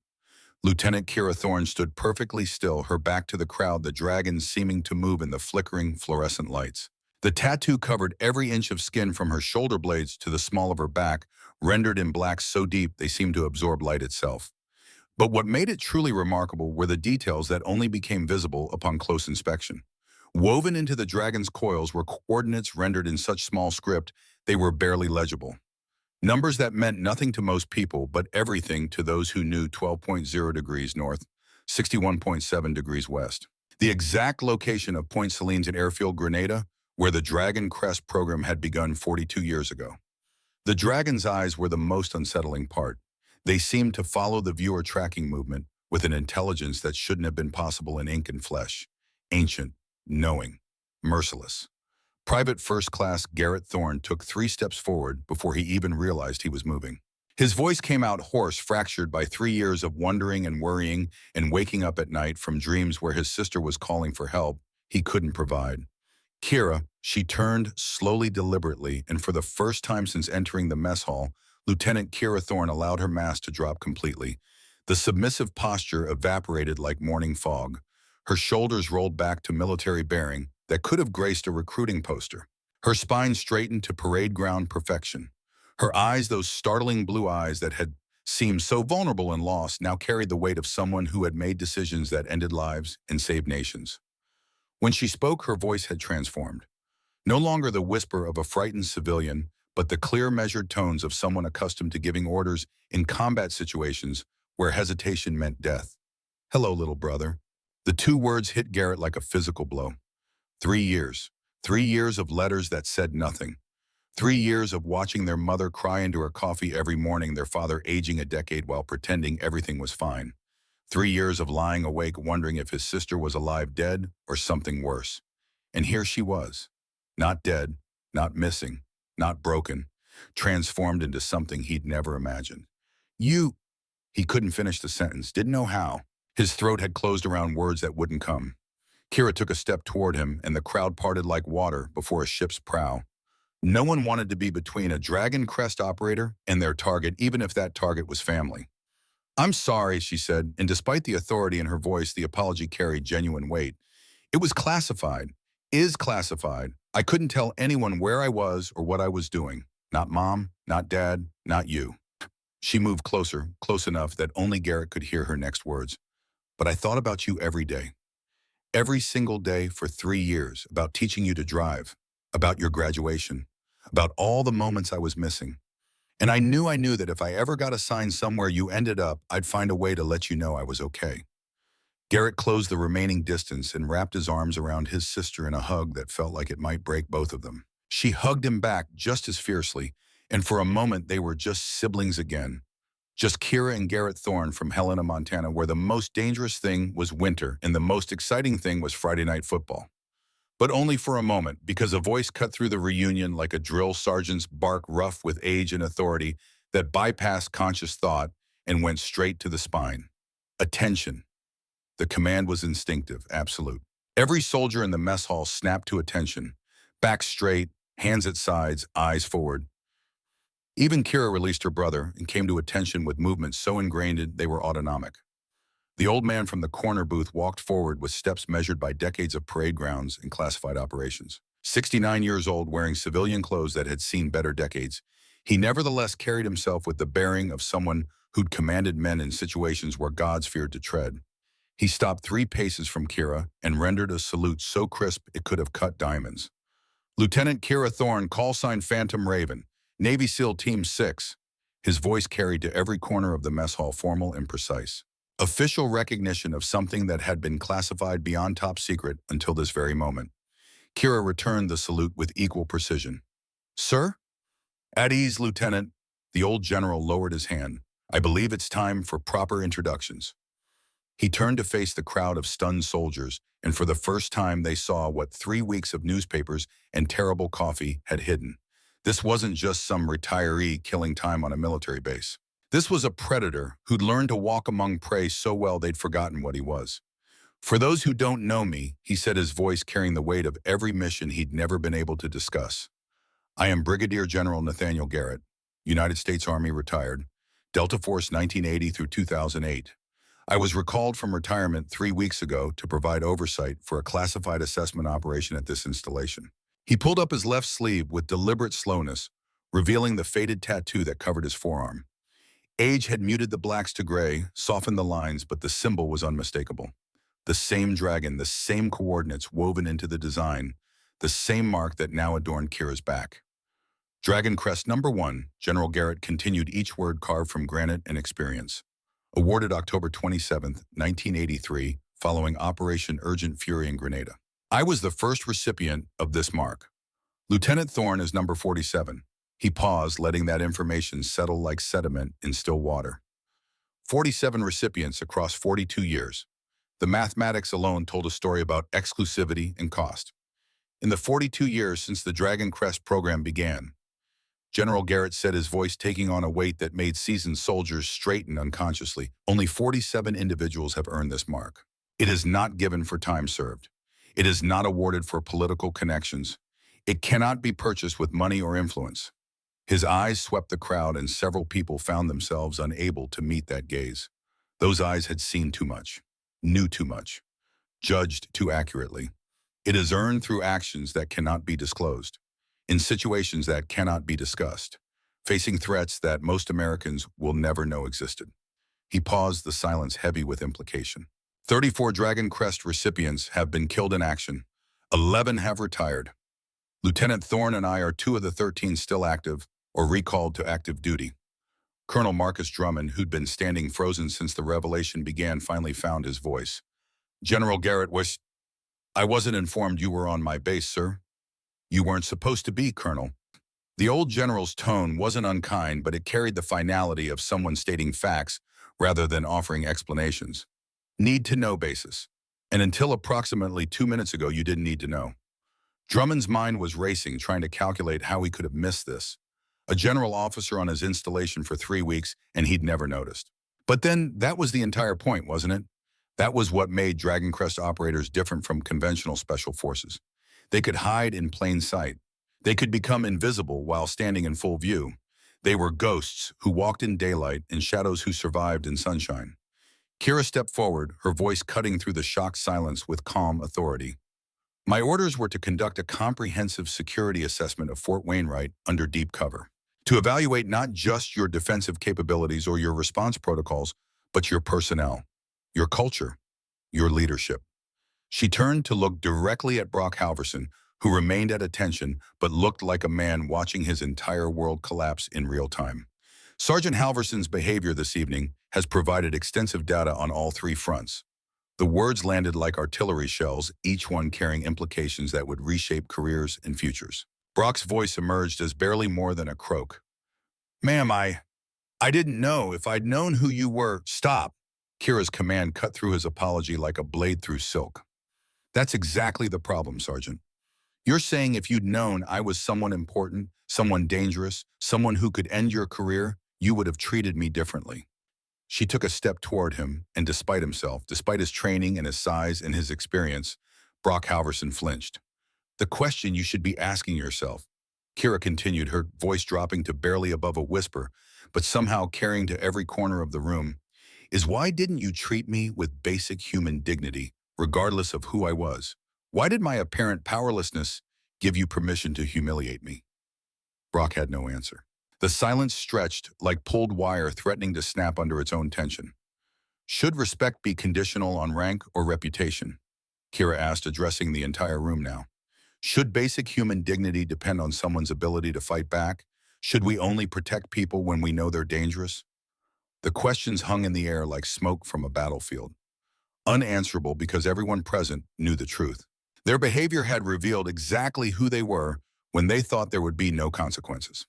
Lieutenant Kira Thorne stood perfectly still, her back to the crowd, the dragon seeming to move in the flickering fluorescent lights. The tattoo covered every inch of skin from her shoulder blades to the small of her back, rendered in black so deep they seemed to absorb light itself. But what made it truly remarkable were the details that only became visible upon close inspection. Woven into the dragon's coils were coordinates rendered in such small script they were barely legible. Numbers that meant nothing to most people, but everything to those who knew 12.0 degrees north, 61.7 degrees west. The exact location of Point Salines and Airfield, Grenada, where the Dragon Crest program had begun 42 years ago. The dragon's eyes were the most unsettling part. They seemed to follow the viewer tracking movement with an intelligence that shouldn't have been possible in ink and flesh. Ancient, knowing, merciless. Private First Class Garrett Thorne took 3 steps forward before he even realized he was moving. His voice came out hoarse, fractured by 3 years of wondering and worrying and waking up at night from dreams where his sister was calling for help he couldn't provide. Kira, she turned slowly, deliberately, and for the first time since entering the mess hall, Lieutenant Kira Thorne allowed her mask to drop completely. The submissive posture evaporated like morning fog. Her shoulders rolled back to military bearing that could have graced a recruiting poster. Her spine straightened to parade ground perfection. Her eyes, those startling blue eyes that had seemed so vulnerable and lost, now carried the weight of someone who had made decisions that ended lives and saved nations. When she spoke, her voice had transformed. No longer the whisper of a frightened civilian, but the clear, measured tones of someone accustomed to giving orders in combat situations where hesitation meant death. "Hello, little brother." The two words hit Garrett like a physical blow. 3 years. 3 years of letters that said nothing. 3 years of watching their mother cry into her coffee every morning, their father aging a decade while pretending everything was fine. 3 years of lying awake wondering if his sister was alive, dead, or something worse. And here she was. Not dead, not missing, not broken, transformed into something he'd never imagined. "You—" He couldn't finish the sentence, didn't know how. His throat had closed around words that wouldn't come. Kira took a step toward him, and the crowd parted like water before a ship's prow. No one wanted to be between a Dragon Crest operator and their target, even if that target was family. "I'm sorry," she said, and despite the authority in her voice, the apology carried genuine weight. "It was classified. Is classified. I couldn't tell anyone where I was or what I was doing. Not Mom, not Dad, not you." She moved closer, close enough that only Garrett could hear her next words. "But I thought about you every day. Every single day for 3 years, about teaching you to drive, about your graduation, about all the moments I was missing. And I knew that if I ever got assigned somewhere you ended up, I'd find a way to let you know I was okay." Garrett closed the remaining distance and wrapped his arms around his sister in a hug that felt like it might break both of them. She hugged him back just as fiercely, and for a moment they were just siblings again. Just Kira and Garrett Thorne from Helena, Montana, where the most dangerous thing was winter and the most exciting thing was Friday night football. But only for a moment, because a voice cut through the reunion like a drill sergeant's bark, rough with age and authority, that bypassed conscious thought and went straight to the spine. Attention. The command was instinctive, absolute. Every soldier in the mess hall snapped to attention. Back straight, hands at sides, eyes forward. Even Kira released her brother and came to attention with movements so ingrained they were autonomic. The old man from the corner booth walked forward with steps measured by decades of parade grounds and classified operations. 69 years old, wearing civilian clothes that had seen better decades, he nevertheless carried himself with the bearing of someone who'd commanded men in situations where gods feared to tread. He stopped 3 paces from Kira and rendered a salute so crisp it could have cut diamonds. "Lieutenant Kira Thorne, call sign Phantom Raven, Navy SEAL Team 6. His voice carried to every corner of the mess hall, formal and precise. Official recognition of something that had been classified beyond top secret until this very moment. Kira returned the salute with equal precision. "Sir?" "At ease, Lieutenant." The old general lowered his hand. "I believe it's time for proper introductions." He turned to face the crowd of stunned soldiers, and for the first time they saw what 3 weeks of newspapers and terrible coffee had hidden. This wasn't just some retiree killing time on a military base. This was a predator who'd learned to walk among prey so well they'd forgotten what he was. "For those who don't know me," he said, his voice carrying the weight of every mission he'd never been able to discuss. "I am Brigadier General Nathaniel Garrett, United States Army, retired, Delta Force 1980 through 2008. I was recalled from retirement 3 weeks ago to provide oversight for a classified assessment operation at this installation." He pulled up his left sleeve with deliberate slowness, revealing the faded tattoo that covered his forearm. Age had muted the blacks to gray, softened the lines, but the symbol was unmistakable. The same dragon, the same coordinates woven into the design, the same mark that now adorned Kira's back. "Dragon Crest Number 1, General Garrett continued, each word carved from granite and experience. Awarded October 27, 1983, following Operation Urgent Fury in Grenada. I was the first recipient of this mark. Lieutenant Thorne is number 47. He paused, letting that information settle like sediment in still water. 47 recipients across 42 years. The mathematics alone told a story about exclusivity and cost. In the 42 years since the Dragon Crest program began, General Garrett said, his voice taking on a weight that made seasoned soldiers straighten unconsciously. Only 47 individuals have earned this mark. It is not given for time served. It is not awarded for political connections. It cannot be purchased with money or influence. His eyes swept the crowd, and several people found themselves unable to meet that gaze. Those eyes had seen too much, knew too much, judged too accurately. It is earned through actions that cannot be disclosed, in situations that cannot be discussed, facing threats that most Americans will never know existed. He paused, the silence heavy with implication. 34 Dragon Crest recipients have been killed in action. 11 have retired. Lieutenant Thorne and I are 2 of the 13 still active or recalled to active duty. Colonel Marcus Drummond, who'd been standing frozen since the revelation began, finally found his voice. General Garrett I wasn't informed you were on my base, sir. You weren't supposed to be, Colonel. The old general's tone wasn't unkind, but it carried the finality of someone stating facts rather than offering explanations. Need-to-know basis. And until approximately 2 minutes ago, you didn't need to know. Drummond's mind was racing, trying to calculate how he could have missed this. A general officer on his installation for 3 weeks, and he'd never noticed. But then, that was the entire point, wasn't it? That was what made Dragon Crest operators different from conventional special forces. They could hide in plain sight. They could become invisible while standing in full view. They were ghosts who walked in daylight and shadows who survived in sunshine. Kira stepped forward, her voice cutting through the shocked silence with calm authority. My orders were to conduct a comprehensive security assessment of Fort Wainwright under deep cover, to evaluate not just your defensive capabilities or your response protocols, but your personnel, your culture, your leadership. She turned to look directly at Brock Halverson, who remained at attention but looked like a man watching his entire world collapse in real time. Sergeant Halverson's behavior this evening has provided extensive data on all 3 fronts. The words landed like artillery shells, each one carrying implications that would reshape careers and futures. Brock's voice emerged as barely more than a croak. Ma'am, I didn't know. If I'd known who you were— Stop! Kira's command cut through his apology like a blade through silk. That's exactly the problem, Sergeant. You're saying if you'd known I was someone important, someone dangerous, someone who could end your career, you would have treated me differently. She took a step toward him, and despite himself, despite his training and his size and his experience, Brock Halverson flinched. The question you should be asking yourself, Kira continued, her voice dropping to barely above a whisper, but somehow carrying to every corner of the room, is why didn't you treat me with basic human dignity, regardless of who I was? Why did my apparent powerlessness give you permission to humiliate me? Brock had no answer. The silence stretched like pulled wire threatening to snap under its own tension. Should respect be conditional on rank or reputation? Kira asked, addressing the entire room now. Should basic human dignity depend on someone's ability to fight back? Should we only protect people when we know they're dangerous? The questions hung in the air like smoke from a battlefield, unanswerable because everyone present knew the truth. Their behavior had revealed exactly who they were when they thought there would be no consequences.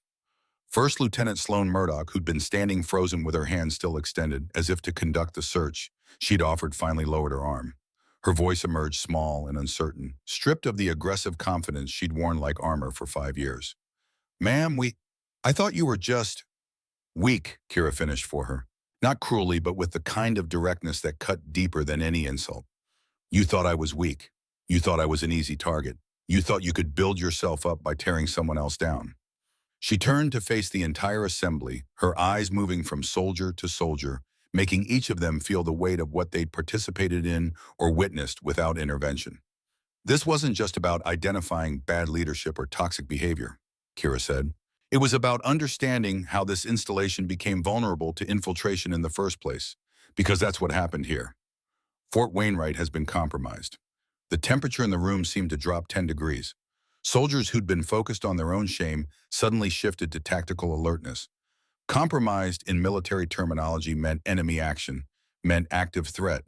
First Lieutenant Sloan Murdoch, who'd been standing frozen with her hand still extended, as if to conduct the search she'd offered, finally lowered her arm. Her voice emerged small and uncertain, stripped of the aggressive confidence she'd worn like armor for 5 years. Ma'am, I thought you were just— Weak, Kira finished for her. Not cruelly, but with the kind of directness that cut deeper than any insult. You thought I was weak. You thought I was an easy target. You thought you could build yourself up by tearing someone else down. She turned to face the entire assembly, her eyes moving from soldier to soldier, making each of them feel the weight of what they'd participated in or witnessed without intervention. This wasn't just about identifying bad leadership or toxic behavior, Kira said. It was about understanding how this installation became vulnerable to infiltration in the first place, because that's what happened here. Fort Wainwright has been compromised. The temperature in the room seemed to drop 10 degrees. Soldiers who'd been focused on their own shame suddenly shifted to tactical alertness. Compromised in military terminology meant enemy action, meant active threat.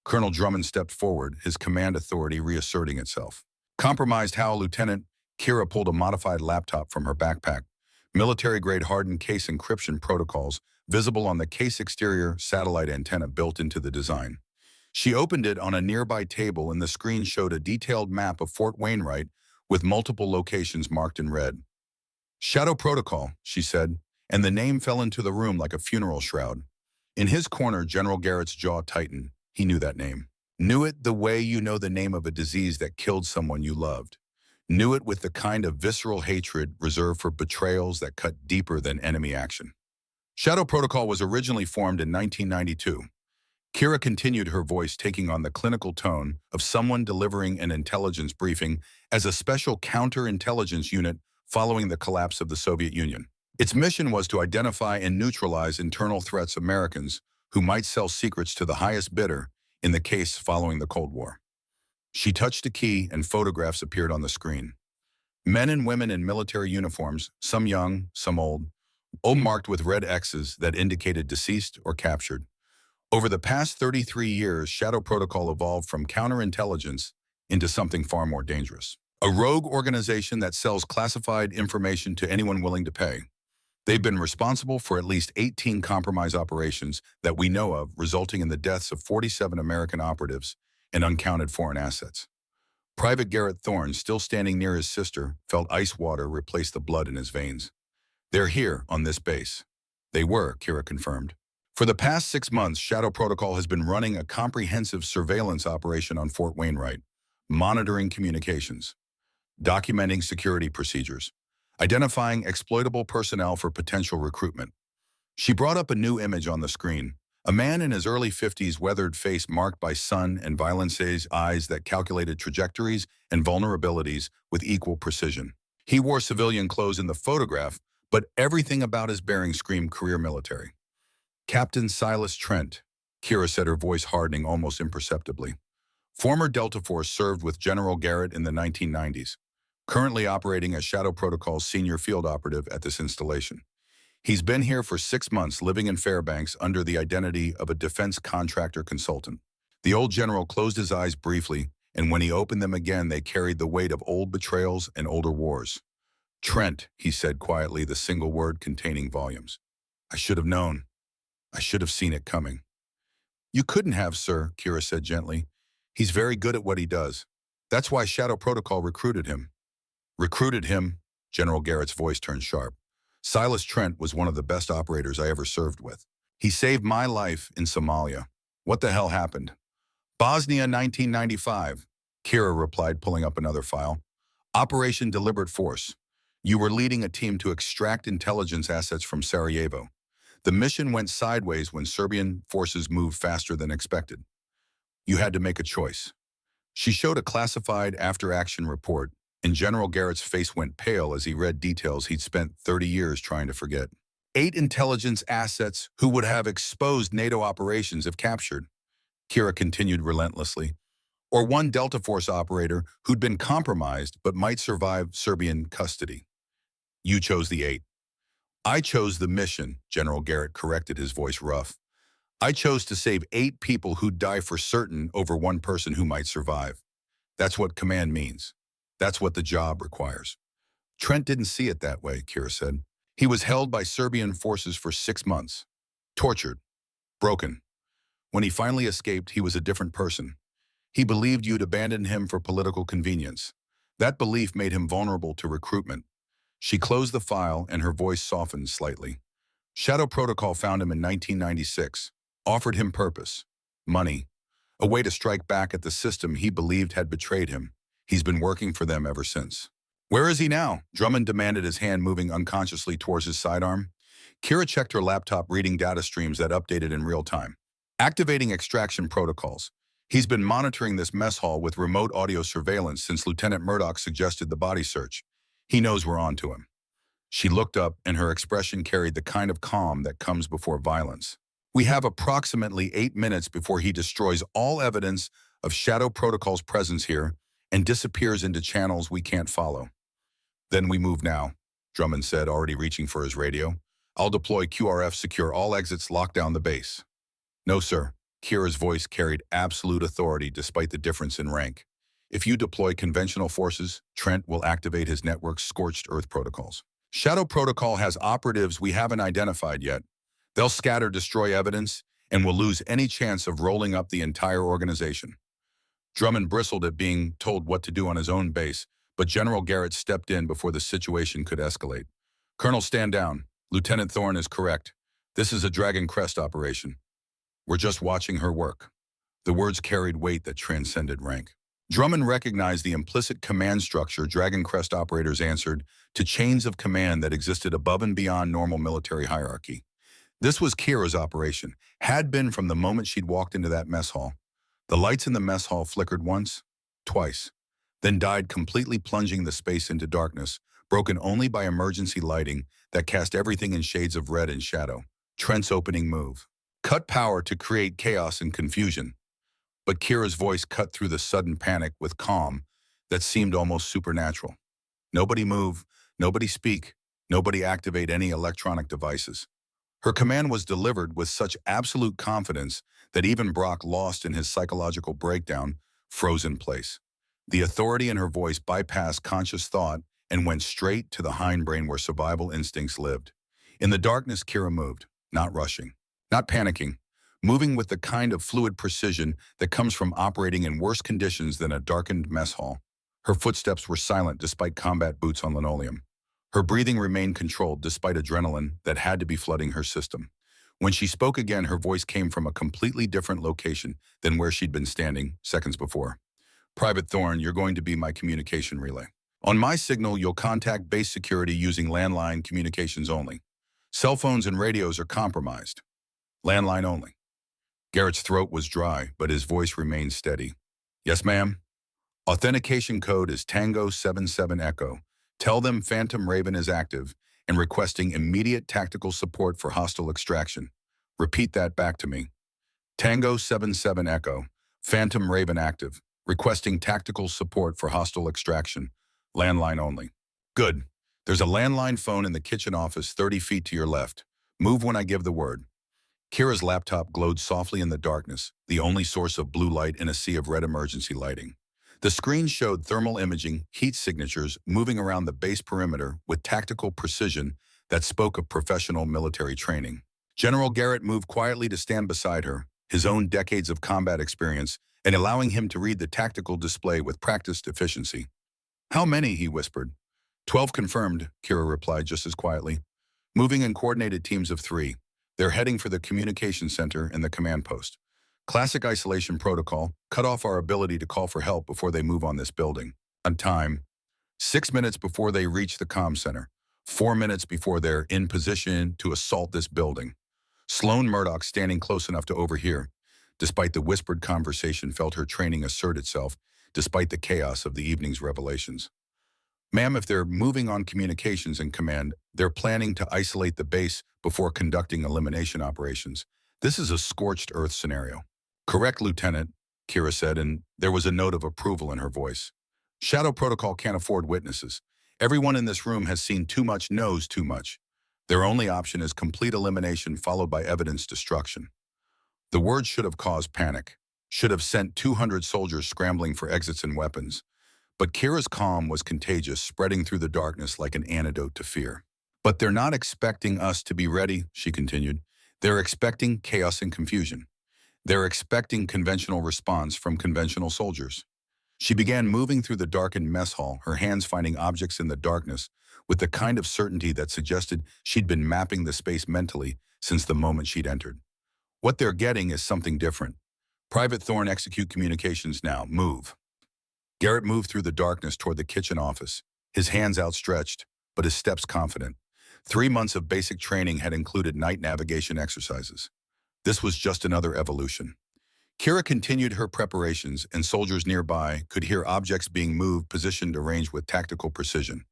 Colonel Drummond stepped forward, his command authority reasserting itself. Compromised how, Lieutenant? Kira pulled a modified laptop from her backpack. Military-grade hardened case encryption protocols visible on the case exterior satellite antenna built into the design. She opened it on a nearby table, and the screen showed a detailed map of Fort Wainwright with multiple locations marked in red. Shadow Protocol, she said, and the name fell into the room like a funeral shroud. In his corner, General Garrett's jaw tightened. He knew that name. Knew it the way you know the name of a disease that killed someone you loved. Knew it with the kind of visceral hatred reserved for betrayals that cut deeper than enemy action. Shadow Protocol was originally formed in 1992. Kira continued, her voice taking on the clinical tone of someone delivering an intelligence briefing as a special counterintelligence unit following the collapse of the Soviet Union. Its mission was to identify and neutralize internal threats Americans who might sell secrets to the highest bidder in the case following the Cold War. She touched a key and photographs appeared on the screen. Men and women in military uniforms, some young, some old, all marked with red X's that indicated deceased or captured. Over the past 33 years, Shadow Protocol evolved from counterintelligence into something far more dangerous. A rogue organization that sells classified information to anyone willing to pay. They've been responsible for at least 18 compromise operations that we know of, resulting in the deaths of 47 American operatives and uncounted foreign assets. Private Garrett Thorne, still standing near his sister, felt ice water replace the blood in his veins. They're here, on this base. They were, Kira confirmed. For the past 6 months, Shadow Protocol has been running a comprehensive surveillance operation on Fort Wainwright, monitoring communications, documenting security procedures, identifying exploitable personnel for potential recruitment. She brought up a new image on the screen, a man in his early 50s, weathered face marked by sun and violence's eyes that calculated trajectories and vulnerabilities with equal precision. He wore civilian clothes in the photograph, but everything about his bearing screamed career military. Captain Silas Trent, Kira said, her voice hardening almost imperceptibly. Former Delta Force, served with General Garrett in the 1990s. Currently operating as Shadow Protocol's senior field operative at this installation. He's been here for 6 months, living in Fairbanks under the identity of a defense contractor consultant. The old general closed his eyes briefly, and when he opened them again, they carried the weight of old betrayals and older wars. Trent, he said quietly, the single word containing volumes. I should have known. I should have seen it coming. You couldn't have, sir, Kira said gently. He's very good at what he does. That's why Shadow Protocol recruited him. Recruited him? General Garrett's voice turned sharp. Silas Trent was one of the best operators I ever served with. He saved my life in Somalia. What the hell happened? Bosnia 1995, Kira replied, pulling up another file. Operation Deliberate Force. You were leading a team to extract intelligence assets from Sarajevo. The mission went sideways when Serbian forces moved faster than expected. You had to make a choice. She showed a classified after-action report, and General Garrett's face went pale as he read details he'd spent 30 years trying to forget. 8 intelligence assets who would have exposed NATO operations if captured, Kira continued relentlessly, or 1 Delta Force operator who'd been compromised but might survive Serbian custody. You chose the 8. I chose the mission, General Garrett corrected, his voice rough. I chose to save 8 people who'd die for certain over 1 person who might survive. That's what command means. That's what the job requires. Trent didn't see it that way, Kira said. He was held by Serbian forces for 6 months. Tortured. Broken. When he finally escaped, he was a different person. He believed you'd abandoned him for political convenience. That belief made him vulnerable to recruitment. She closed the file and her voice softened slightly. Shadow Protocol found him in 1996, offered him purpose, money, a way to strike back at the system he believed had betrayed him. He's been working for them ever since. Where is he now? Drummond demanded, his hand moving unconsciously towards his sidearm. Kira checked her laptop, reading data streams that updated in real time. Activating extraction protocols. He's been monitoring this mess hall with remote audio surveillance since Lieutenant Murdoch suggested the body search. He knows we're on to him. She looked up, and her expression carried the kind of calm that comes before violence. We have approximately 8 minutes before he destroys all evidence of Shadow Protocol's presence here and disappears into channels we can't follow. Then we move now, Drummond said, already reaching for his radio. I'll deploy QRF, secure all exits, lock down the base. No, sir. Kira's voice carried absolute authority despite the difference in rank. If you deploy conventional forces, Trent will activate his network's scorched earth protocols. Shadow Protocol has operatives we haven't identified yet. They'll scatter, destroy evidence, and will lose any chance of rolling up the entire organization. Drummond bristled at being told what to do on his own base, but General Garrett stepped in before the situation could escalate. Colonel, stand down. Lieutenant Thorne is correct. This is a Dragon Crest operation. We're just watching her work. The words carried weight that transcended rank. Drummond recognized the implicit command structure Dragon Crest operators answered to chains of command that existed above and beyond normal military hierarchy. This was Kira's operation, had been from the moment she'd walked into that mess hall. The lights in the mess hall flickered once, twice, then died completely, plunging the space into darkness, broken only by emergency lighting that cast everything in shades of red and shadow. Trent's opening move. Cut power to create chaos and confusion. But Kira's voice cut through the sudden panic with calm that seemed almost supernatural. Nobody move, nobody speak, nobody activate any electronic devices. Her command was delivered with such absolute confidence that even Brock, lost in his psychological breakdown, froze in place. The authority in her voice bypassed conscious thought and went straight to the hindbrain where survival instincts lived. In the darkness, Kira moved, not rushing, not panicking, moving with the kind of fluid precision that comes from operating in worse conditions than a darkened mess hall. Her footsteps were silent despite combat boots on linoleum. Her breathing remained controlled despite adrenaline that had to be flooding her system. When she spoke again, her voice came from a completely different location than where she'd been standing seconds before. Private Thorne, you're going to be my communication relay. On my signal, you'll contact base security using landline communications only. Cell phones and radios are compromised. Landline only. Garrett's throat was dry, but his voice remained steady. Yes, ma'am. Authentication code is Tango 77 Echo. Tell them Phantom Raven is active and requesting immediate tactical support for hostile extraction. Repeat that back to me. Tango 77 Echo. Phantom Raven active. Requesting tactical support for hostile extraction. Landline only. Good. There's a landline phone in the kitchen office 30 feet to your left. Move when I give the word. Kira's laptop glowed softly in the darkness, the only source of blue light in a sea of red emergency lighting. The screen showed thermal imaging, heat signatures moving around the base perimeter with tactical precision that spoke of professional military training. General Garrett moved quietly to stand beside her, his own decades of combat experience, and allowing him to read the tactical display with practiced efficiency. How many? He whispered. 12 confirmed, Kira replied just as quietly. Moving in coordinated teams of 3. They're heading for the communication center and the command post. Classic isolation protocol, cut off our ability to call for help before they move on this building. On time, 6 minutes before they reach the comm center. 4 minutes before they're in position to assault this building. Sloane Murdoch, standing close enough to overhear, despite the whispered conversation, felt her training assert itself, despite the chaos of the evening's revelations. Ma'am, if they're moving on communications and command, they're planning to isolate the base before conducting elimination operations. This is a scorched earth scenario. Correct, Lieutenant, Kira said, and there was a note of approval in her voice. Shadow Protocol can't afford witnesses. Everyone in this room has seen too much, knows too much. Their only option is complete elimination followed by evidence destruction. The word should have caused panic, should have sent 200 soldiers scrambling for exits and weapons. But Kira's calm was contagious, spreading through the darkness like an antidote to fear. But they're not expecting us to be ready, she continued. They're expecting chaos and confusion. They're expecting conventional response from conventional soldiers. She began moving through the darkened mess hall, her hands finding objects in the darkness, with the kind of certainty that suggested she'd been mapping the space mentally since the moment she'd entered. What they're getting is something different. Private Thorne, execute communications now. Move. Garrett moved through the darkness toward the kitchen office, his hands outstretched, but his steps confident. 3 months of basic training had included night navigation exercises. This was just another evolution. Kira continued her preparations, and soldiers nearby could hear objects being moved, positioned, arranged with tactical precision.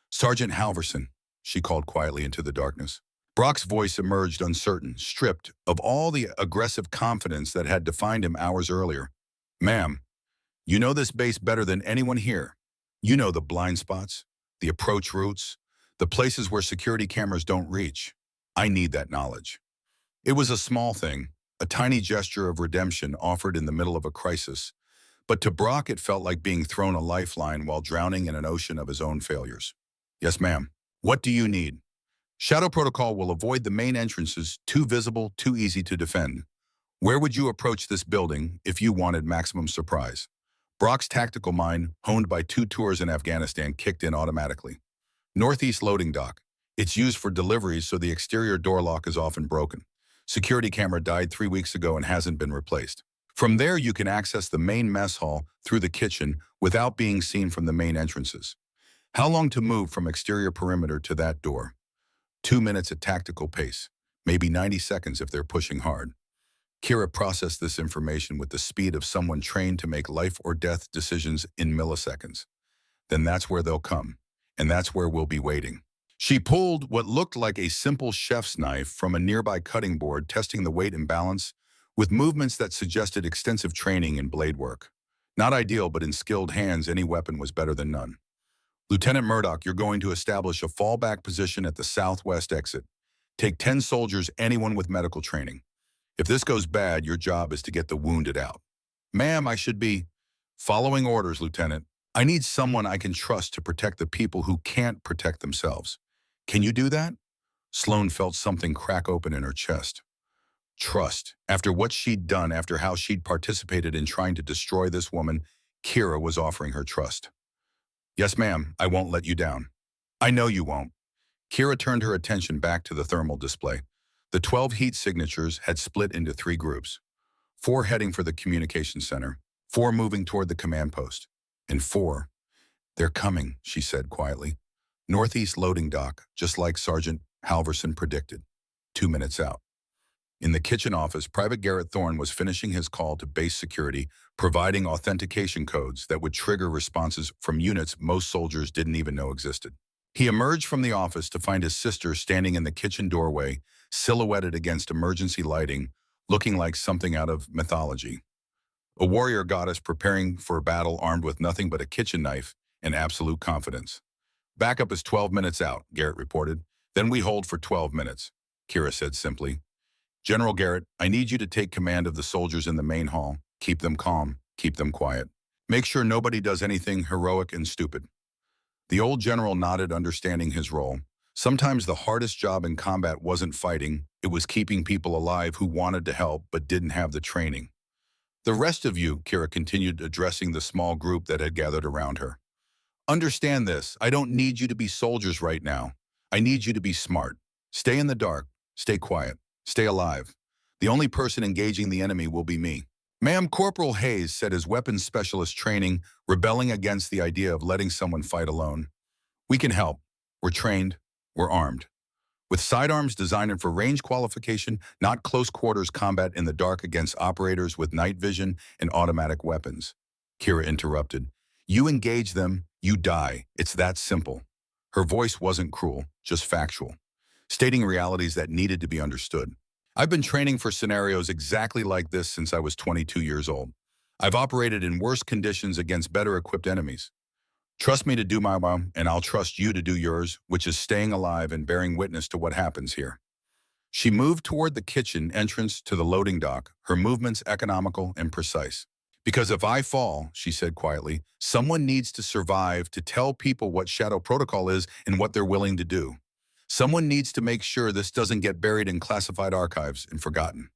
Sergeant Halverson, she called quietly into the darkness. Brock's voice emerged uncertain, stripped of all the aggressive confidence that had defined him hours earlier. Ma'am, you know this base better than anyone here. You know the blind spots, the approach routes, the places where security cameras don't reach. I need that knowledge. It was a small thing, a tiny gesture of redemption offered in the middle of a crisis, but to Brock it felt like being thrown a lifeline while drowning in an ocean of his own failures. Yes, ma'am. What do you need? Shadow Protocol will avoid the main entrances, too visible, too easy to defend. Where would you approach this building if you wanted maximum surprise? Brock's tactical mind, honed by 2 tours in Afghanistan, kicked in automatically. Northeast loading dock. It's used for deliveries, so the exterior door lock is often broken. Security camera died 3 weeks ago and hasn't been replaced. From there, you can access the main mess hall through the kitchen without being seen from the main entrances. How long to move from exterior perimeter to that door? 2 minutes at tactical pace, maybe 90 seconds if they're pushing hard. Kira processed this information with the speed of someone trained to make life or death decisions in milliseconds. Then that's where they'll come, and that's where we'll be waiting. She pulled what looked like a simple chef's knife from a nearby cutting board, testing the weight and balance, with movements that suggested extensive training in blade work. Not ideal, but in skilled hands, any weapon was better than none. Lieutenant Murdoch, you're going to establish a fallback position at the southwest exit. Take 10 soldiers, anyone with medical training. If this goes bad, your job is to get the wounded out. Ma'am, I should be following orders, Lieutenant. I need someone I can trust to protect the people who can't protect themselves. Can you do that? Sloane felt something crack open in her chest. Trust. After what she'd done, after how she'd participated in trying to destroy this woman, Kira was offering her trust. Yes, ma'am, I won't let you down. I know you won't. Kira turned her attention back to the thermal display. The 12 heat signatures had split into 3 groups. 4 heading for the communication center, 4 moving toward the command post, and 4. They're coming, she said quietly. Northeast loading dock, just like Sergeant Halverson predicted. 2 minutes out. In the kitchen office, Private Garrett Thorne was finishing his call to base security, providing authentication codes that would trigger responses from units most soldiers didn't even know existed. He emerged from the office to find his sister standing in the kitchen doorway, silhouetted against emergency lighting, looking like something out of mythology. A warrior goddess preparing for a battle armed with nothing but a kitchen knife and absolute confidence. Backup is 12 minutes out, Garrett reported. Then we hold for 12 minutes, Kira said simply. General Garrett, I need you to take command of the soldiers in the main hall. Keep them calm, keep them quiet. Make sure nobody does anything heroic and stupid. The old general nodded, understanding his role. Sometimes the hardest job in combat wasn't fighting, it was keeping people alive who wanted to help but didn't have the training. The rest of you, Kira continued, addressing the small group that had gathered around her. Understand this, I don't need you to be soldiers right now. I need you to be smart. Stay in the dark, stay quiet. Stay alive. The only person engaging the enemy will be me. Ma'am, Corporal Hayes said, his weapons specialist training, rebelling against the idea of letting someone fight alone. We can help. We're trained. We're armed. With sidearms designed for range qualification, not close quarters combat in the dark against operators with night vision and automatic weapons. Kira interrupted. You engage them, you die. It's that simple. Her voice wasn't cruel, just factual, stating realities that needed to be understood. I've been training for scenarios exactly like this since I was 22 years old. I've operated in worse conditions against better equipped enemies. Trust me to do my job, and I'll trust you to do yours, which is staying alive and bearing witness to what happens here. She moved toward the kitchen entrance to the loading dock, her movements economical and precise. Because if I fall, she said quietly, someone needs to survive to tell people what Shadow Protocol is and what they're willing to do. Someone needs to make sure this doesn't get buried in classified archives and forgotten.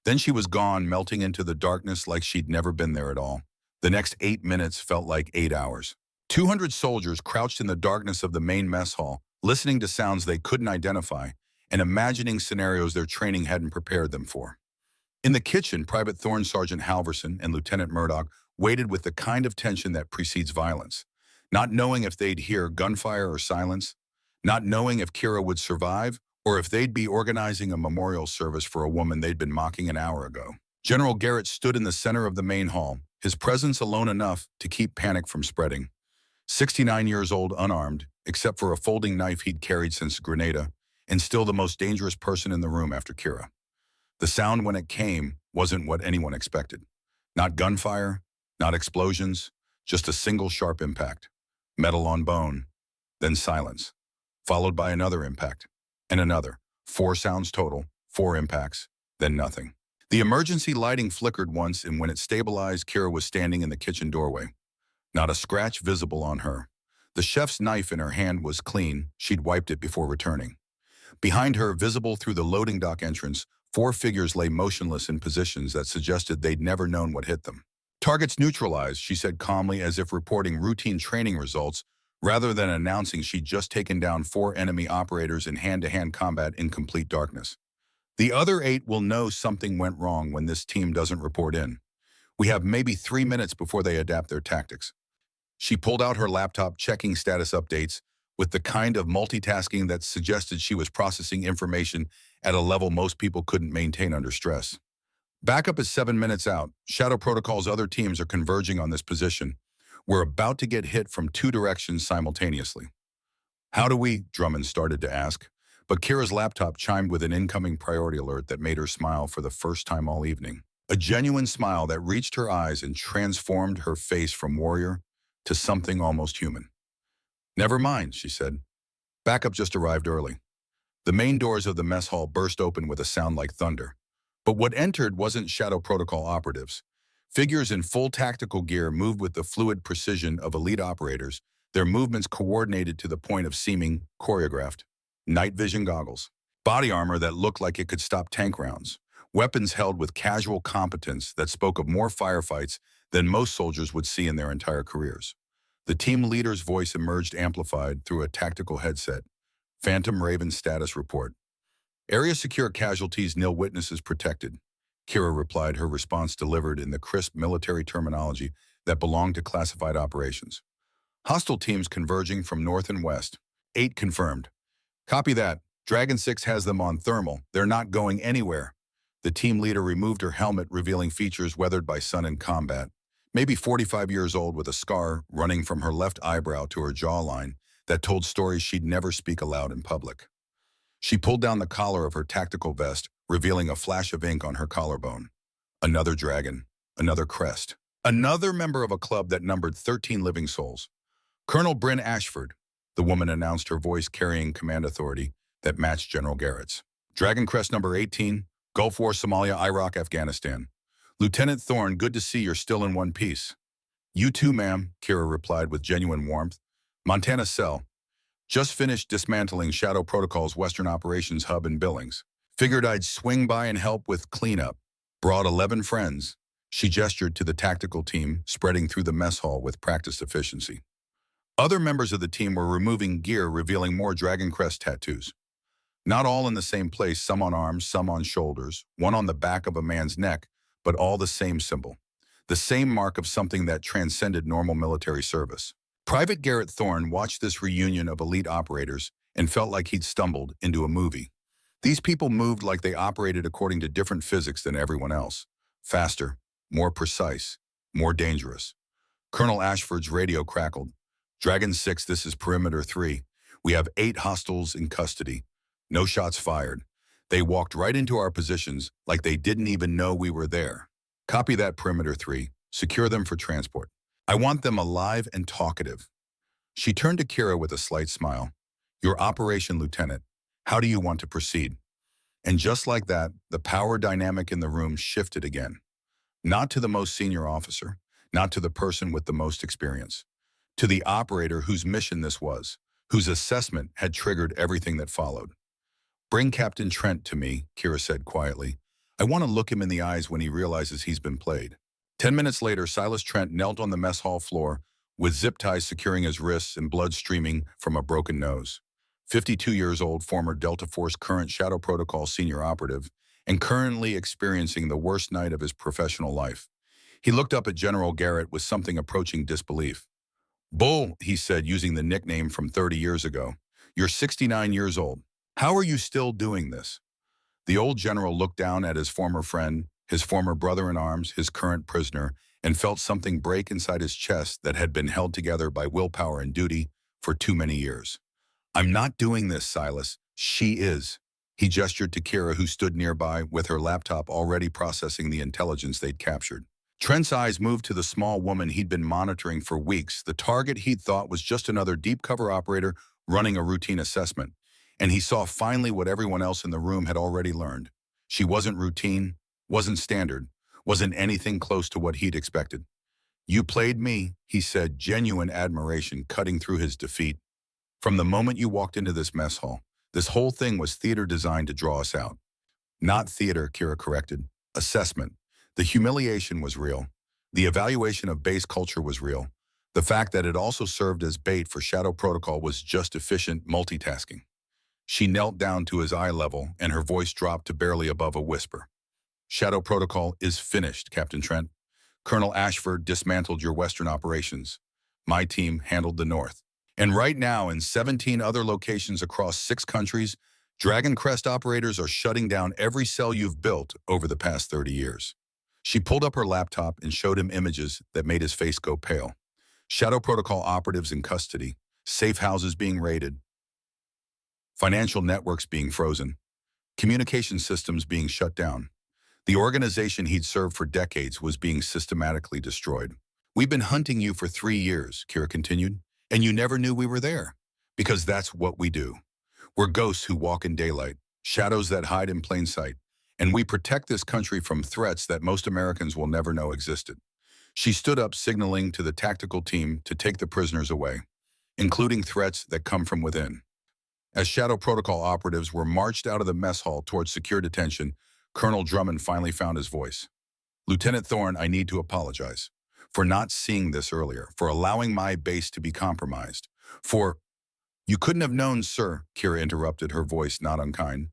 Then she was gone, melting into the darkness like she'd never been there at all. The next 8 minutes felt like 8 hours. 200 soldiers crouched in the darkness of the main mess hall, listening to sounds they couldn't identify and imagining scenarios their training hadn't prepared them for. In the kitchen, Private Thorne, Sergeant Halverson, and Lieutenant Murdoch waited with the kind of tension that precedes violence, not knowing if they'd hear gunfire or silence, not knowing if Kira would survive, or if they'd be organizing a memorial service for a woman they'd been mocking an hour ago. General Garrett stood in the center of the main hall, his presence alone enough to keep panic from spreading. 69 years old, unarmed, except for a folding knife he'd carried since Grenada, and still the most dangerous person in the room after Kira. The sound when it came wasn't what anyone expected. Not gunfire, not explosions, just a single sharp impact. Metal on bone, then silence, followed by another impact, and another. 4 sounds total, 4 impacts, then nothing. The emergency lighting flickered once, and when it stabilized, Kira was standing in the kitchen doorway. Not a scratch visible on her. The chef's knife in her hand was clean, she'd wiped it before returning. Behind her, visible through the loading dock entrance, 4 figures lay motionless in positions that suggested they'd never known what hit them. Targets neutralized, she said calmly, as if reporting routine training results rather than announcing she'd just taken down 4 enemy operators in hand-to-hand combat in complete darkness. The other 8 will know something went wrong when this team doesn't report in. We have maybe 3 minutes before they adapt their tactics. She pulled out her laptop, checking status updates with the kind of multitasking that suggested she was processing information at a level most people couldn't maintain under stress. Backup is 7 minutes out. Shadow Protocol's other teams are converging on this position. We're about to get hit from 2 directions simultaneously. How do we? Drummond started to ask, but Kira's laptop chimed with an incoming priority alert that made her smile for the first time all evening. A genuine smile that reached her eyes and transformed her face from warrior to something almost human. Never mind, she said. Backup just arrived early. The main doors of the mess hall burst open with a sound like thunder. But what entered wasn't Shadow Protocol operatives. Figures in full tactical gear moved with the fluid precision of elite operators, their movements coordinated to the point of seeming choreographed. Night vision goggles, body armor that looked like it could stop tank rounds, weapons held with casual competence that spoke of more firefights than most soldiers would see in their entire careers. The team leader's voice emerged amplified through a tactical headset. Phantom Raven status report. Area secure, casualties nil, witnesses protected. Kira replied, her response delivered in the crisp military terminology that belonged to classified operations. Hostile teams converging from north and west. 8 confirmed. Copy that. Dragon 6 has them on thermal. They're not going anywhere. The team leader removed her helmet, revealing features weathered by sun and combat. Maybe 45 years old, with a scar running from her left eyebrow to her jawline that told stories she'd never speak aloud in public. She pulled down the collar of her tactical vest, revealing a flash of ink on her collarbone. Another dragon, another crest, another member of a club that numbered 13 living souls. Colonel Bryn Ashford, the woman announced, her voice carrying command authority that matched General Garrett's. Dragon Crest number 18, Gulf War, Somalia, Iraq, Afghanistan. Lieutenant Thorne, good to see you're still in one piece. You too, ma'am, Kira replied with genuine warmth. Montana Cell. Just finished dismantling Shadow Protocol's Western Operations Hub in Billings. Figured I'd swing by and help with cleanup. Brought 11 friends. She gestured to the tactical team, spreading through the mess hall with practiced efficiency. Other members of the team were removing gear, revealing more Dragon Crest tattoos. Not all in the same place, some on arms, some on shoulders, one on the back of a man's neck, but all the same symbol. The same mark of something that transcended normal military service. Private Garrett Thorne watched this reunion of elite operators and felt like he'd stumbled into a movie. These people moved like they operated according to different physics than everyone else. Faster, more precise, more dangerous. Colonel Ashford's radio crackled. Dragon 6, this is Perimeter 3. We have 8 hostiles in custody. No shots fired. They walked right into our positions like they didn't even know we were there. Copy that, Perimeter 3. Secure them for transport. I want them alive and talkative. She turned to Kira with a slight smile. Your operation, Lieutenant. How do you want to proceed? And just like that, the power dynamic in the room shifted again. Not to the most senior officer, not to the person with the most experience. To the operator whose mission this was, whose assessment had triggered everything that followed. Bring Captain Trent to me, Kira said quietly. I want to look him in the eyes when he realizes he's been played. 10 minutes later, Silas Trent knelt on the mess hall floor with zip ties securing his wrists and blood streaming from a broken nose. 52 years old, former Delta Force, current Shadow Protocol senior operative, and currently experiencing the worst night of his professional life. He looked up at General Garrett with something approaching disbelief. Bull, he said, using the nickname from 30 years ago. You're 69 years old. How are you still doing this? The old general looked down at his former friend, his former brother-in-arms, his current prisoner, and felt something break inside his chest that had been held together by willpower and duty for too many years. I'm not doing this, Silas. She is. He gestured to Kira, who stood nearby with her laptop already processing the intelligence they'd captured. Trent's eyes moved to the small woman he'd been monitoring for weeks, the target he'd thought was just another deep cover operator running a routine assessment. And he saw finally what everyone else in the room had already learned. She wasn't routine, wasn't standard, wasn't anything close to what he'd expected. You played me, he said, genuine admiration cutting through his defeat. From the moment you walked into this mess hall, this whole thing was theater designed to draw us out. Not theater, Kira corrected. Assessment. The humiliation was real. The evaluation of base culture was real. The fact that it also served as bait for Shadow Protocol was just efficient multitasking. She knelt down to his eye level, and her voice dropped to barely above a whisper. Shadow Protocol is finished, Captain Trent. Colonel Ashford dismantled your Western operations. My team handled the North. And right now, in 17 other locations across 6 countries, Dragon Crest operators are shutting down every cell you've built over the past 30 years. She pulled up her laptop and showed him images that made his face go pale. Shadow Protocol operatives in custody, safe houses being raided, financial networks being frozen, communication systems being shut down. The organization he'd served for decades was being systematically destroyed. We've been hunting you for 3 years, Kira continued, and you never knew we were there. Because that's what we do. We're ghosts who walk in daylight, shadows that hide in plain sight, and we protect this country from threats that most Americans will never know existed. She stood up, signaling to the tactical team to take the prisoners away, including threats that come from within. As Shadow Protocol operatives were marched out of the mess hall towards secure detention, Colonel Drummond finally found his voice. Lieutenant Thorne, I need to apologize for not seeing this earlier, for allowing my base to be compromised, for... You couldn't have known, sir, Kira interrupted, her voice not unkind.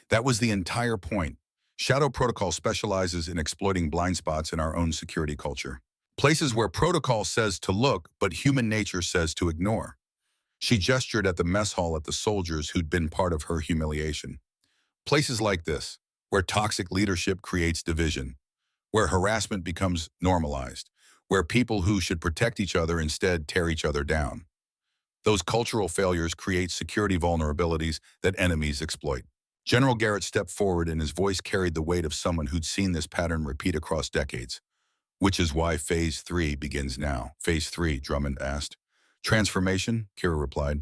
That was the entire point. Shadow Protocol specializes in exploiting blind spots in our own security culture. Places where protocol says to look, but human nature says to ignore. She gestured at the mess hall at the soldiers who'd been part of her humiliation. Places like this, where toxic leadership creates division, where harassment becomes normalized, where people who should protect each other instead tear each other down. Those cultural failures create security vulnerabilities that enemies exploit. General Garrett stepped forward, and his voice carried the weight of someone who'd seen this pattern repeat across decades. Which is why Phase 3 begins now. Phase 3, Drummond asked. Transformation, Kira replied.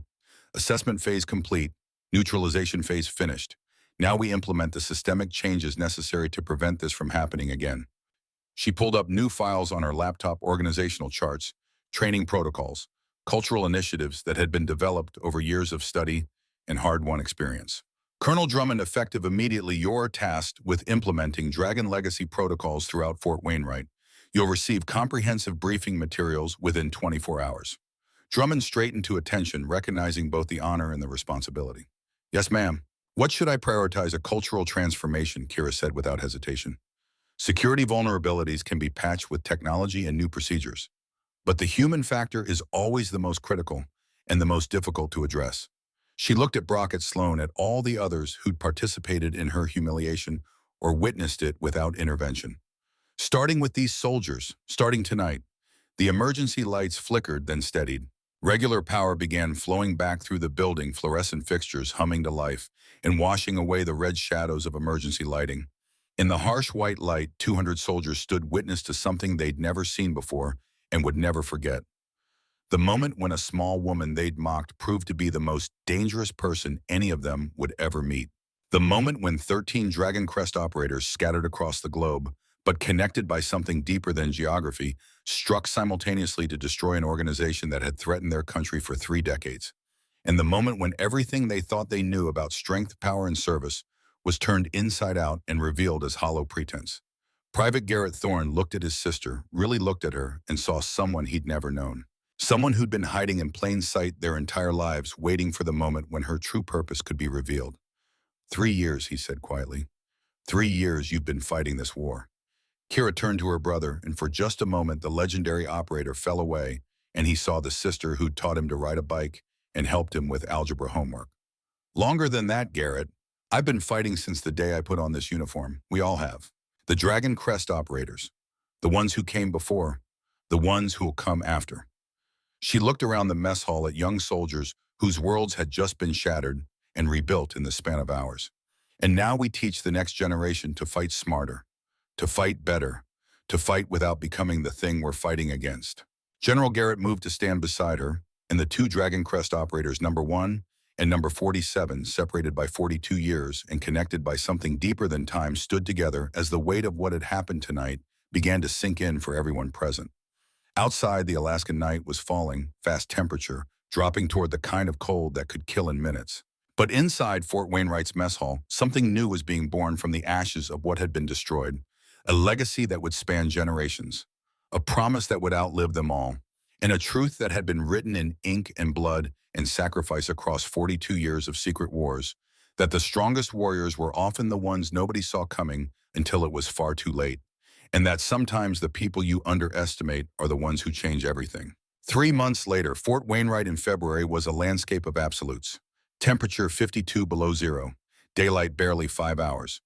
Assessment phase complete. Neutralization phase finished. Now we implement the systemic changes necessary to prevent this from happening again. She pulled up new files on her laptop, organizational charts, training protocols, cultural initiatives that had been developed over years of study and hard-won experience. Colonel Drummond, effective immediately, you're tasked with implementing Dragon Legacy protocols throughout Fort Wainwright. You'll receive comprehensive briefing materials within 24 hours. Drummond straightened to attention, recognizing both the honor and the responsibility. Yes, ma'am. What should I prioritize? A cultural transformation, Kira said without hesitation. Security vulnerabilities can be patched with technology and new procedures. But the human factor is always the most critical and the most difficult to address. She looked at Brockett Sloan, at all the others who'd participated in her humiliation or witnessed it without intervention. Starting with these soldiers, starting tonight, the emergency lights flickered, then steadied. Regular power began flowing back through the building, fluorescent fixtures humming to life and washing away the red shadows of emergency lighting. In the harsh white light, 200 soldiers stood witness to something they'd never seen before and would never forget. The moment when a small woman they'd mocked proved to be the most dangerous person any of them would ever meet. The moment when 13 Dragon Crest operators scattered across the globe, but connected by something deeper than geography, struck simultaneously to destroy an organization that had threatened their country for 3 decades. And the moment when everything they thought they knew about strength, power, and service was turned inside out and revealed as hollow pretense. Private Garrett Thorne looked at his sister, really looked at her, and saw someone he'd never known. Someone who'd been hiding in plain sight their entire lives, waiting for the moment when her true purpose could be revealed. 3 years, he said quietly. 3 years you've been fighting this war. Kira turned to her brother, and for just a moment the legendary operator fell away, and he saw the sister who'd taught him to ride a bike and helped him with algebra homework. Longer than that, Garrett. I've been fighting since the day I put on this uniform. We all have. The Dragon Crest operators. The ones who came before. The ones who'll come after. She looked around the mess hall at young soldiers whose worlds had just been shattered and rebuilt in the span of hours. And now we teach the next generation to fight smarter, to fight better, to fight without becoming the thing we're fighting against. General Garrett moved to stand beside her, and the 2 Dragon Crest operators, number 1 and number 47, separated by 42 years and connected by something deeper than time, stood together as the weight of what had happened tonight began to sink in for everyone present. Outside, the Alaskan night was falling, fast temperature, dropping toward the kind of cold that could kill in minutes. But inside Fort Wainwright's mess hall, something new was being born from the ashes of what had been destroyed. A legacy that would span generations. A promise that would outlive them all. and a truth that had been written in ink and blood and sacrifice across 42 years of secret wars, that the strongest warriors were often the ones nobody saw coming until it was far too late, and that sometimes the people you underestimate are the ones who change everything. 3 months later, Fort Wainwright in February was a landscape of absolutes. Temperature 52 below zero, daylight barely 5 hours,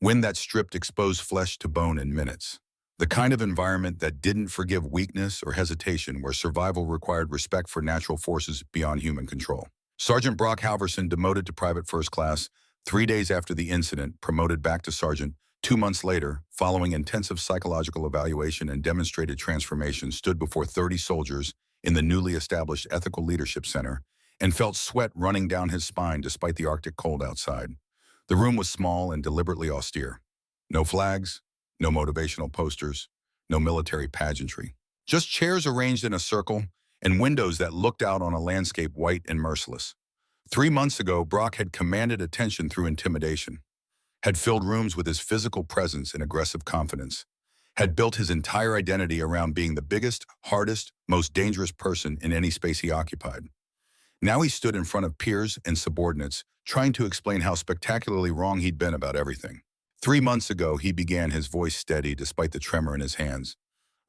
wind that stripped exposed flesh to bone in minutes. The kind of environment that didn't forgive weakness or hesitation, where survival required respect for natural forces beyond human control. Sergeant Brock Halverson, demoted to private first class 3 days after the incident, promoted back to sergeant 2 months later, following intensive psychological evaluation and demonstrated transformation, stood before 30 soldiers in the newly established Ethical Leadership Center and felt sweat running down his spine despite the Arctic cold outside. The room was small and deliberately austere. No flags, no motivational posters, no military pageantry. Just chairs arranged in a circle and windows that looked out on a landscape white and merciless. 3 months ago, Brock had commanded attention through intimidation, had filled rooms with his physical presence and aggressive confidence, had built his entire identity around being the biggest, hardest, most dangerous person in any space he occupied. Now he stood in front of peers and subordinates, trying to explain how spectacularly wrong he'd been about everything. 3 months ago, he began, his voice steady despite the tremor in his hands.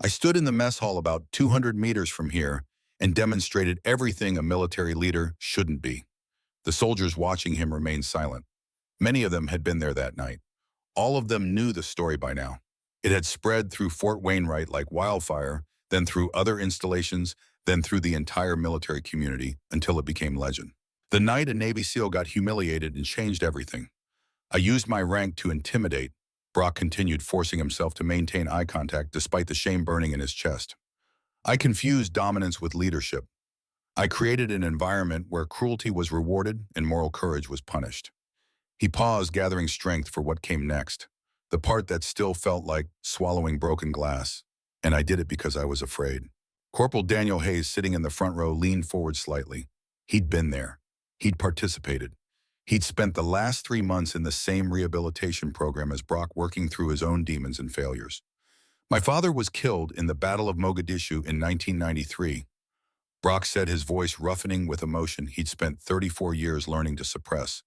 I stood in the mess hall about 200 meters from here and demonstrated everything a military leader shouldn't be. The soldiers watching him remained silent. Many of them had been there that night. All of them knew the story by now. It had spread through Fort Wainwright like wildfire, then through other installations, then through the entire military community, until it became legend. The night a Navy SEAL got humiliated and changed everything. I used my rank to intimidate. Brock continued, forcing himself to maintain eye contact despite the shame burning in his chest. I confused dominance with leadership. I created an environment where cruelty was rewarded and moral courage was punished. He paused, gathering strength for what came next, the part that still felt like swallowing broken glass. And I did it because I was afraid. Corporal Daniel Hayes, sitting in the front row, leaned forward slightly. He'd been there. He'd participated. He'd spent the last 3 months in the same rehabilitation program as Brock, working through his own demons and failures. My father was killed in the Battle of Mogadishu in 1993. Brock said, his voice roughening with emotion he'd spent 34 years learning to suppress.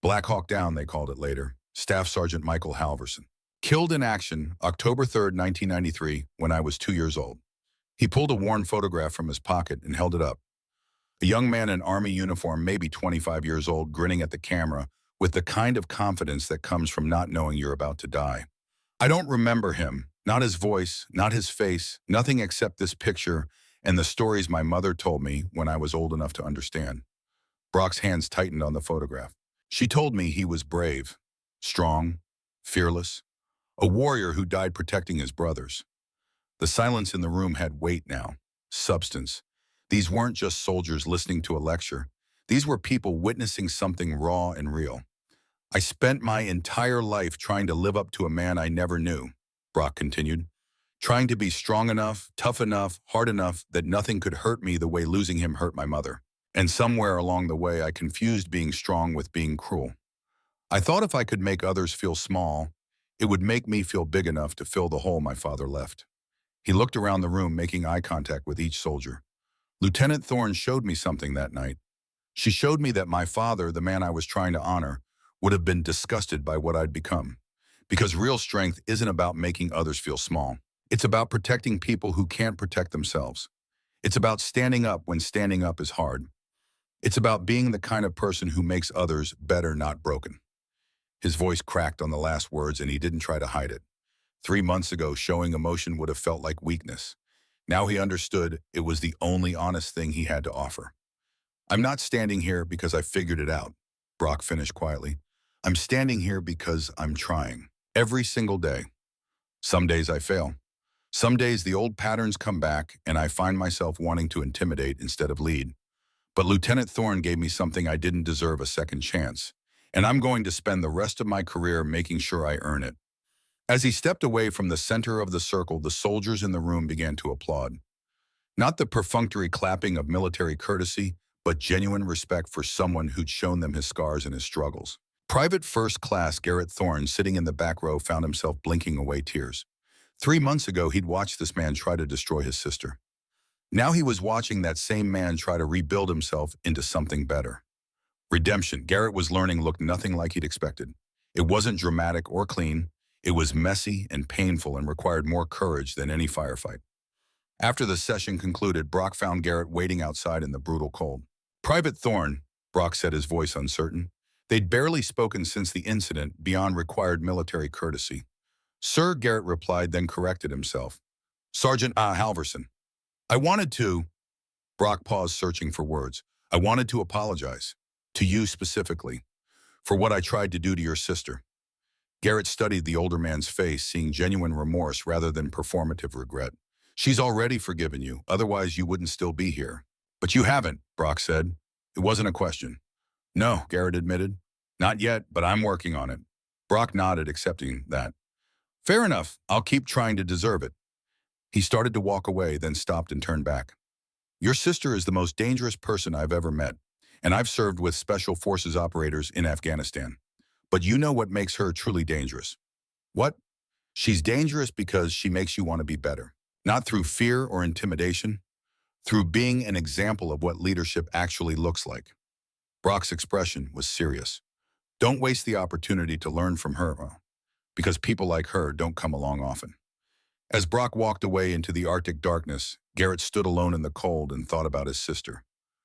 Black Hawk Down, they called it later. Staff Sergeant Michael Halverson. Killed in action, October 3rd, 1993, when I was 2 years old. He pulled a worn photograph from his pocket and held it up. A young man in Army uniform, maybe 25 years old, grinning at the camera with the kind of confidence that comes from not knowing you're about to die. I don't remember him, not his voice, not his face, nothing except this picture and the stories my mother told me when I was old enough to understand. Brock's hands tightened on the photograph. She told me he was brave, strong, fearless, a warrior who died protecting his brothers. The silence in the room had weight now, substance. These weren't just soldiers listening to a lecture. These were people witnessing something raw and real. I spent my entire life trying to live up to a man I never knew, Brock continued. Trying to be strong enough, tough enough, hard enough that nothing could hurt me the way losing him hurt my mother. And somewhere along the way, I confused being strong with being cruel. I thought if I could make others feel small, it would make me feel big enough to fill the hole my father left. He looked around the room, making eye contact with each soldier. Lieutenant Thorne showed me something that night. She showed me that my father, the man I was trying to honor, would have been disgusted by what I'd become. Because real strength isn't about making others feel small. It's about protecting people who can't protect themselves. It's about standing up when standing up is hard. It's about being the kind of person who makes others better, not broken. His voice cracked on the last words, and he didn't try to hide it. 3 months ago, showing emotion would have felt like weakness. Now he understood it was the only honest thing he had to offer. I'm not standing here because I figured it out, Brock finished quietly. I'm standing here because I'm trying. Every single day. Some days I fail. Some days the old patterns come back and I find myself wanting to intimidate instead of lead. But Lieutenant Thorne gave me something I didn't deserve, a second chance. And I'm going to spend the rest of my career making sure I earn it. As he stepped away from the center of the circle, the soldiers in the room began to applaud. Not the perfunctory clapping of military courtesy, but genuine respect for someone who'd shown them his scars and his struggles. Private First Class Garrett Thorne, sitting in the back row, found himself blinking away tears. 3 months ago, he'd watched this man try to destroy his sister. Now he was watching that same man try to rebuild himself into something better. Redemption, Garrett was learning, looked nothing like he'd expected. It wasn't dramatic or clean. It was messy and painful and required more courage than any firefight. After the session concluded, Brock found Garrett waiting outside in the brutal cold. "Private Thorne," Brock said, his voice uncertain. They'd barely spoken since the incident, beyond required military courtesy. "Sir," Garrett replied, then corrected himself. "Sergeant Halverson." "I wanted to—" Brock paused, searching for words. "I wanted to apologize. To you specifically. For what I tried to do to your sister." Garrett studied the older man's face, seeing genuine remorse rather than performative regret. "She's already forgiven you, otherwise you wouldn't still be here." "But you haven't," Brock said. "It wasn't a question." "No," Garrett admitted. "Not yet, but I'm working on it." Brock nodded, accepting that. "Fair enough. I'll keep trying to deserve it." He started to walk away, then stopped and turned back. "Your sister is the most dangerous person I've ever met, and I've served with Special Forces operators in Afghanistan. But you know what makes her truly dangerous." "What?" "She's dangerous because she makes you want to be better. Not through fear or intimidation, through being an example of what leadership actually looks like." Brock's expression was serious. "Don't waste the opportunity to learn from her, because people like her don't come along often." As Brock walked away into the Arctic darkness, Garrett stood alone in the cold and thought about his sister,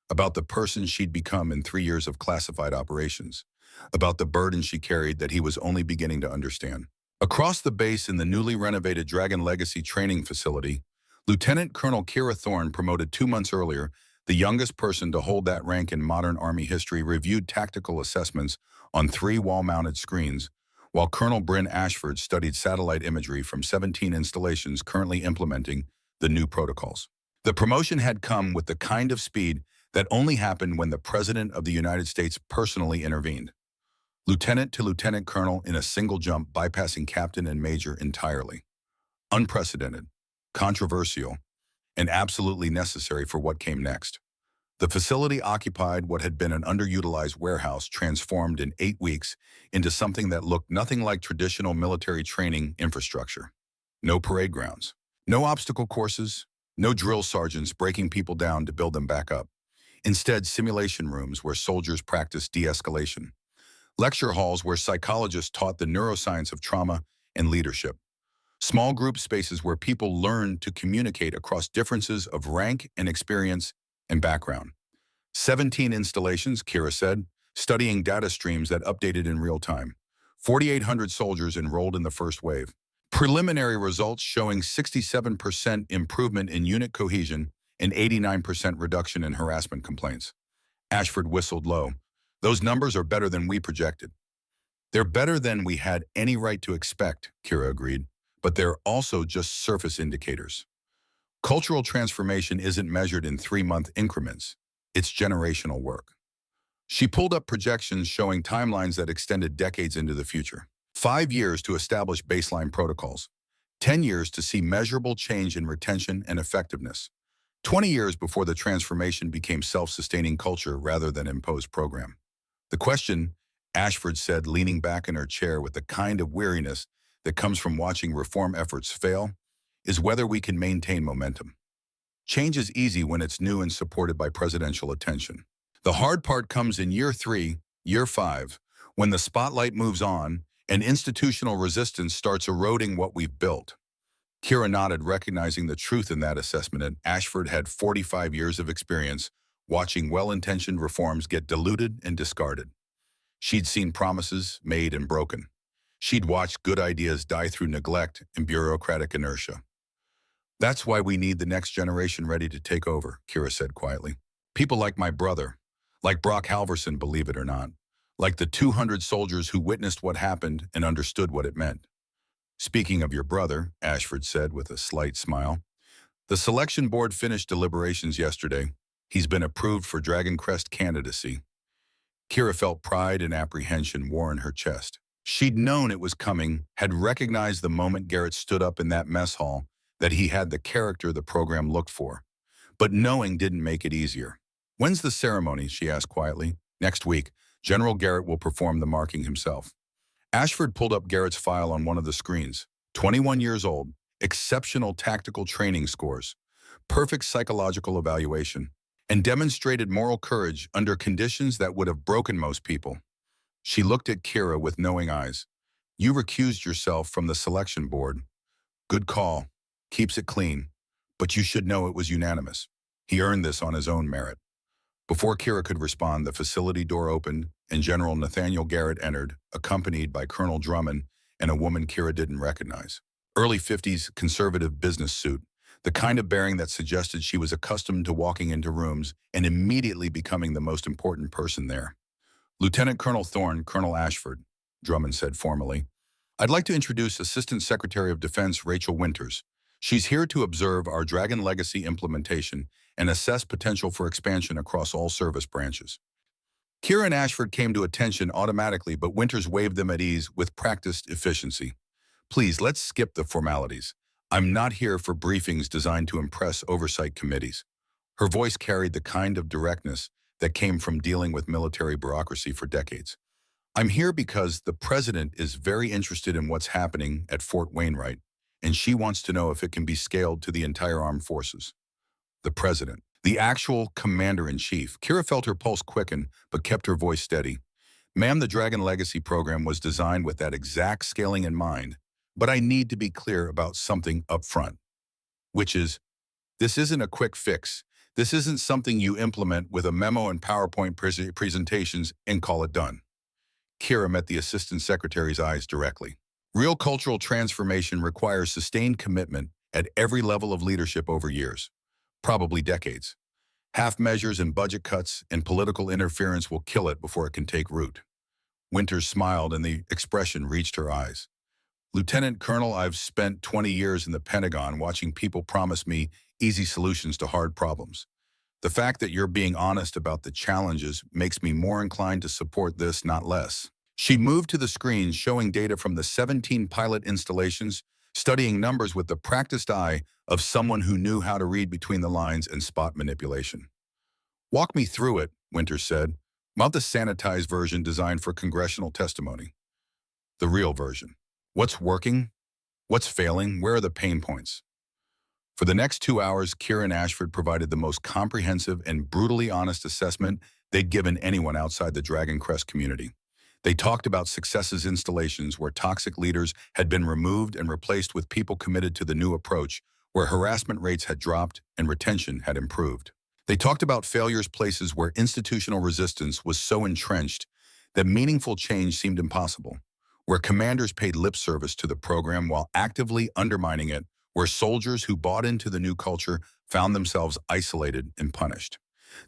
about the person she'd become in 3 years of classified operations, about the burden she carried that he was only beginning to understand. Across the base in the newly renovated Dragon Legacy training facility, Lieutenant Colonel Kira Thorne, promoted 2 months earlier, the youngest person to hold that rank in modern Army history, reviewed tactical assessments on 3 wall-mounted screens, while Colonel Bryn Ashford studied satellite imagery from 17 installations currently implementing the new protocols. The promotion had come with the kind of speed that only happened when the President of the United States personally intervened. Lieutenant to lieutenant colonel in a single jump, bypassing captain and major entirely. Unprecedented, controversial, and absolutely necessary for what came next. The facility occupied what had been an underutilized warehouse, transformed in 8 weeks into something that looked nothing like traditional military training infrastructure. No parade grounds, no obstacle courses, no drill sergeants breaking people down to build them back up. Instead, simulation rooms where soldiers practiced de-escalation. Lecture halls where psychologists taught the neuroscience of trauma and leadership. Small group spaces where people learned to communicate across differences of rank and experience and background. 17 installations, Kira said, studying data streams that updated in real time. 4,800 soldiers enrolled in the first wave. Preliminary results showing 67% improvement in unit cohesion and 89% reduction in harassment complaints. Ashford whistled low. "Those numbers are better than we projected." "They're better than we had any right to expect," Kira agreed, "but they're also just surface indicators. Cultural transformation isn't measured in 3-month increments. It's generational work." She pulled up projections showing timelines that extended decades into the future. 5 years to establish baseline protocols. 10 years to see measurable change in retention and effectiveness. 20 years before the transformation became self-sustaining culture rather than imposed program. "The question," Ashford said, leaning back in her chair with the kind of weariness that comes from watching reform efforts fail, "is whether we can maintain momentum. Change is easy when it's new and supported by presidential attention. The hard part comes in year 3, year 5, when the spotlight moves on and institutional resistance starts eroding what we've built." Kira nodded, recognizing the truth in that assessment, and Ashford had 45 years of experience watching well-intentioned reforms get diluted and discarded. She'd seen promises made and broken. She'd watched good ideas die through neglect and bureaucratic inertia. "That's why we need the next generation ready to take over," Kira said quietly. "People like my brother, like Brock Halverson, believe it or not, like the 200 soldiers who witnessed what happened and understood what it meant." "Speaking of your brother," Ashford said with a slight smile, "the selection board finished deliberations yesterday. He's been approved for Dragon Crest candidacy." Kira felt pride and apprehension war in her chest. She'd known it was coming, had recognized the moment Garrett stood up in that mess hall that he had the character the program looked for. But knowing didn't make it easier. "When's the ceremony?" she asked quietly. "Next week. General Garrett will perform the marking himself." Ashford pulled up Garrett's file on one of the screens. 21 years old, exceptional tactical training scores. perfect psychological evaluation, and demonstrated moral courage under conditions that would have broken most people. She looked at Kira with knowing eyes. You recused yourself from the selection board. Good call. Keeps it clean. But you should know it was unanimous. He earned this on his own merit. Before Kira could respond, the facility door opened and General Nathaniel Garrett entered, accompanied by Colonel Drummond and a woman Kira didn't recognize. Early 50s conservative business suit, the kind of bearing that suggested she was accustomed to walking into rooms and immediately becoming the most important person there. Lieutenant Colonel Thorne, Colonel Ashford, Drummond said formally. I'd like to introduce Assistant Secretary of Defense Rachel Winters. She's here to observe our Dragon Legacy implementation and assess potential for expansion across all service branches. Kira and Ashford came to attention automatically, but Winters waved them at ease with practiced efficiency. Please, let's skip the formalities. I'm not here for briefings designed to impress oversight committees. Her voice carried the kind of directness that came from dealing with military bureaucracy for decades. I'm here because the president is very interested in what's happening at Fort Wainwright, and she wants to know if it can be scaled to the entire armed forces. The president, the actual commander-in-chief. Kira felt her pulse quicken, but kept her voice steady. Ma'am, the Dragon Legacy program was designed with that exact scaling in mind, but I need to be clear about something up front, which is, this isn't a quick fix. This isn't something you implement with a memo and PowerPoint presentations and call it done. Kira met the Assistant Secretary's eyes directly. Real cultural transformation requires sustained commitment at every level of leadership over years, probably decades. Half measures and budget cuts and political interference will kill it before it can take root. Winters smiled and the expression reached her eyes. Lieutenant Colonel, I've spent 20 years in the Pentagon watching people promise me easy solutions to hard problems. The fact that you're being honest about the challenges makes me more inclined to support this, not less. She moved to the screen showing data from the 17 pilot installations, studying numbers with the practiced eye of someone who knew how to read between the lines and spot manipulation. Walk me through it, Winters said. Not the sanitized version designed for congressional testimony. The real version. What's working? What's failing? Where are the pain points? For the next 2 hours, Kira and Ashford provided the most comprehensive and brutally honest assessment they'd given anyone outside the Dragon Crest community. They talked about successes installations where toxic leaders had been removed and replaced with people committed to the new approach, where harassment rates had dropped and retention had improved. They talked about failures places where institutional resistance was so entrenched that meaningful change seemed impossible, where commanders paid lip service to the program while actively undermining it, where soldiers who bought into the new culture found themselves isolated and punished.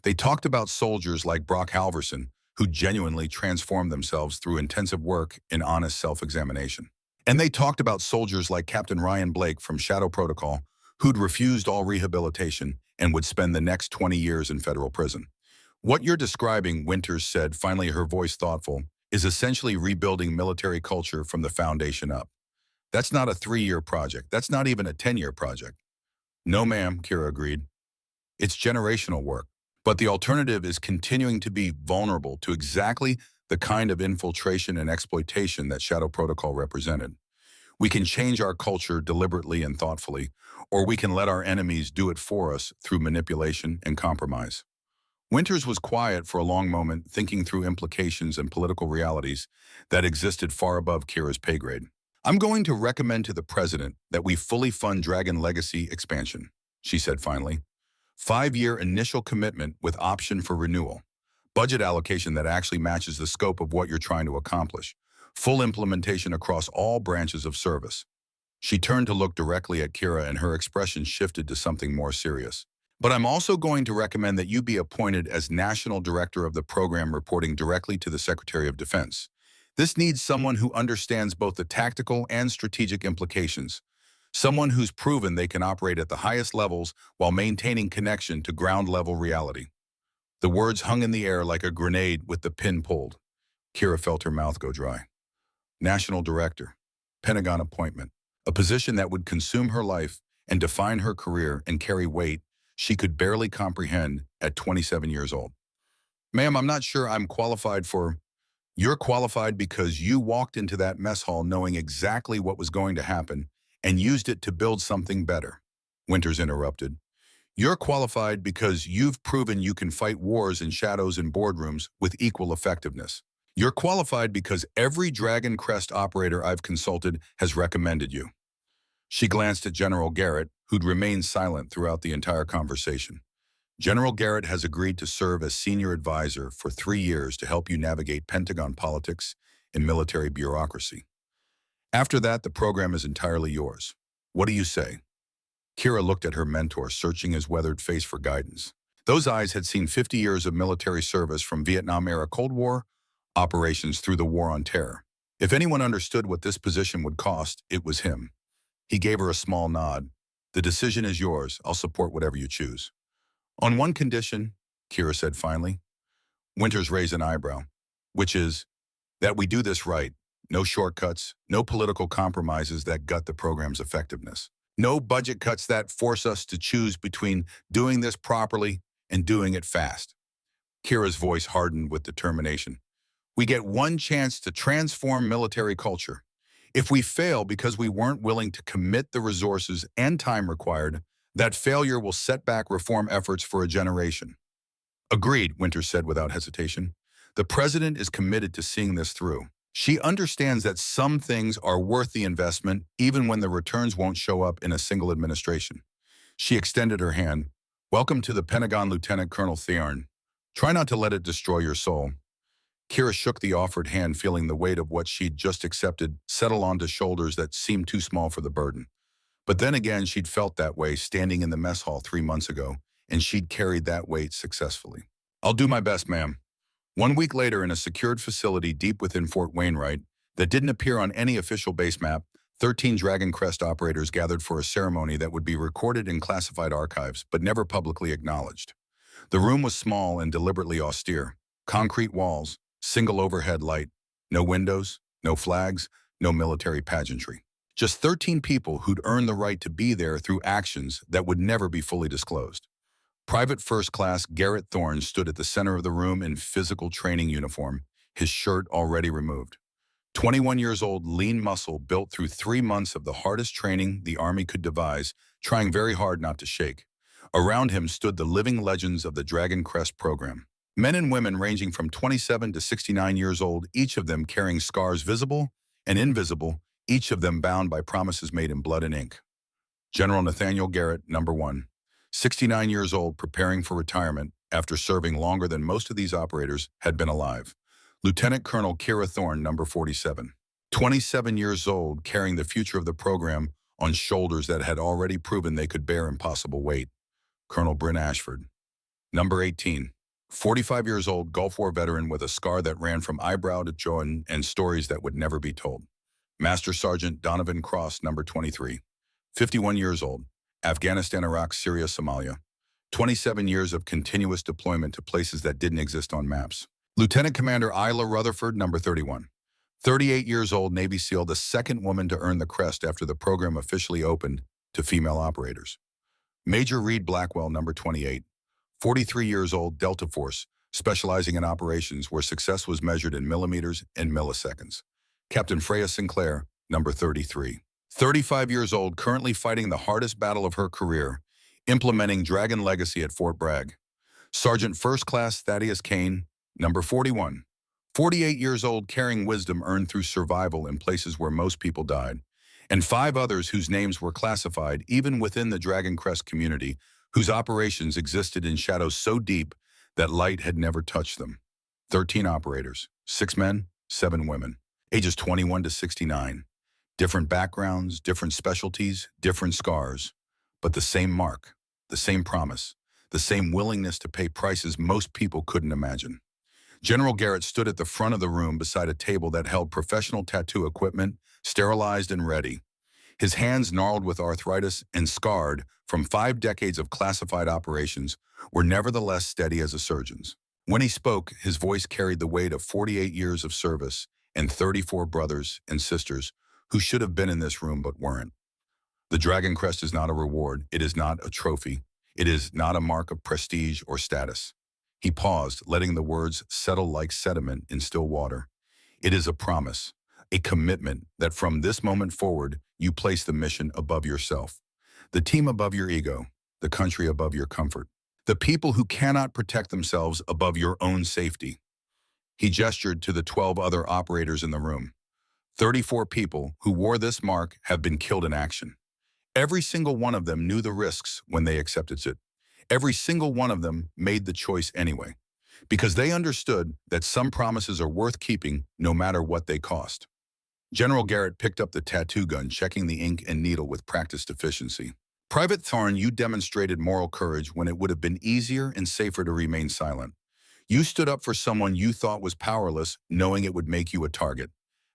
They talked about soldiers like Brock Halverson, who genuinely transformed themselves through intensive work and honest self-examination. And they talked about soldiers like Captain Ryan Blake from Shadow Protocol, who'd refused all rehabilitation and would spend the next 20 years in federal prison. What you're describing, Winters said, finally her voice thoughtful, is essentially rebuilding military culture from the foundation up. That's not a 3-year project. That's not even a 10-year project. No, ma'am, Kira agreed. It's generational work. But the alternative is continuing to be vulnerable to exactly the kind of infiltration and exploitation that Shadow Protocol represented. We can change our culture deliberately and thoughtfully, or we can let our enemies do it for us through manipulation and compromise. Winters was quiet for a long moment, thinking through implications and political realities that existed far above Kira's pay grade. I'm going to recommend to the president that we fully fund Dragon Legacy expansion, she said finally. 5-year initial commitment with option for renewal. Budget allocation that actually matches the scope of what you're trying to accomplish. Full implementation across all branches of service. She turned to look directly at Kira and her expression shifted to something more serious. But I'm also going to recommend that you be appointed as National Director of the program, reporting directly to the Secretary of Defense. This needs someone who understands both the tactical and strategic implications. Someone who's proven they can operate at the highest levels while maintaining connection to ground-level reality. The words hung in the air like a grenade with the pin pulled. Kira felt her mouth go dry. National Director, Pentagon appointment, a position that would consume her life and define her career and carry weight she could barely comprehend at 27 years old. Ma'am, I'm not sure I'm qualified for... You're qualified because you walked into that mess hall knowing exactly what was going to happen and used it to build something better, Winters interrupted. You're qualified because you've proven you can fight wars in shadows and boardrooms with equal effectiveness. You're qualified because every Dragon Crest operator I've consulted has recommended you. She glanced at General Garrett, who'd remained silent throughout the entire conversation. General Garrett has agreed to serve as senior advisor for 3 years to help you navigate Pentagon politics and military bureaucracy. After that, the program is entirely yours. What do you say? Kira looked at her mentor, searching his weathered face for guidance. Those eyes had seen 50 years of military service from Vietnam-era Cold War operations through the War on Terror. If anyone understood what this position would cost, it was him. He gave her a small nod. The decision is yours. I'll support whatever you choose. On one condition, Kira said finally. Winters raised an eyebrow, which is that we do this right. No shortcuts, no political compromises that gut the program's effectiveness. No budget cuts that force us to choose between doing this properly and doing it fast. Kira's voice hardened with determination. We get one chance to transform military culture. If we fail because we weren't willing to commit the resources and time required, that failure will set back reform efforts for a generation. Agreed, Winters said without hesitation. The president is committed to seeing this through. She understands that some things are worth the investment, even when the returns won't show up in a single administration. She extended her hand. Welcome to the Pentagon, Lieutenant Colonel Thorne. Try not to let it destroy your soul. Kira shook the offered hand, feeling the weight of what she'd just accepted settle onto shoulders that seemed too small for the burden. But then again, she'd felt that way standing in the mess hall 3 months ago, and she'd carried that weight successfully. I'll do my best, ma'am. 1 week later, in a secured facility deep within Fort Wainwright that didn't appear on any official base map, 13 Dragon Crest operators gathered for a ceremony that would be recorded in classified archives but never publicly acknowledged. The room was small and deliberately austere. Concrete walls, single overhead light, no windows, no flags, no military pageantry. Just 13 people who'd earned the right to be there through actions that would never be fully disclosed. Private First Class Garrett Thorne stood at the center of the room in physical training uniform, his shirt already removed. 21 years old, lean muscle built through 3 months of the hardest training the Army could devise, trying very hard not to shake. Around him stood the living legends of the Dragon Crest program. Men and women ranging from 27 to 69 years old, each of them carrying scars visible and invisible, each of them bound by promises made in blood and ink. General Nathaniel Garrett, number 1. 69 years old, preparing for retirement after serving longer than most of these operators had been alive. Lieutenant Colonel Kira Thorne, number 47. 27 years old, carrying the future of the program on shoulders that had already proven they could bear impossible weight. Colonel Bryn Ashford, number 18. 45 years old, Gulf War veteran with a scar that ran from eyebrow to jaw and stories that would never be told. Master Sergeant Donovan Cross, number 23. 51 years old. Afghanistan, Iraq, Syria, Somalia. 27 years of continuous deployment to places that didn't exist on maps. Lieutenant Commander Isla Rutherford, number 31. 38 years old, Navy SEAL, the second woman to earn the crest after the program officially opened to female operators. Major Reed Blackwell, number 28. 43 years old, Delta Force, specializing in operations where success was measured in millimeters and milliseconds. Captain Freya Sinclair, number 33. 35 years old, currently fighting the hardest battle of her career, implementing Dragon Legacy at Fort Bragg. Sergeant First Class Thaddeus Kane, number 41. 48 years old, carrying wisdom earned through survival in places where most people died. And 5 others whose names were classified even within the Dragon Crest community, whose operations existed in shadows so deep that light had never touched them. 13 operators, 6 men, 7 women, ages 21 to 69. Different backgrounds, different specialties, different scars, but the same mark, the same promise, the same willingness to pay prices most people couldn't imagine. General Garrett stood at the front of the room beside a table that held professional tattoo equipment, sterilized and ready. His hands, gnarled with arthritis and scarred from 5 decades of classified operations, were nevertheless steady as a surgeon's. When he spoke, his voice carried the weight of 48 years of service and 34 brothers and sisters who should have been in this room but weren't. The Dragon Crest is not a reward. It is not a trophy. It is not a mark of prestige or status. He paused, letting the words settle like sediment in still water. It is a promise, a commitment that from this moment forward, you place the mission above yourself, the team above your ego, the country above your comfort, the people who cannot protect themselves above your own safety. He gestured to the 12 other operators in the room. 34 people who wore this mark have been killed in action. Every single one of them knew the risks when they accepted it. Every single one of them made the choice anyway, because they understood that some promises are worth keeping no matter what they cost. General Garrett picked up the tattoo gun, checking the ink and needle with practiced efficiency. Private Thorne, you demonstrated moral courage when it would have been easier and safer to remain silent. You stood up for someone you thought was powerless, knowing it would make you a target.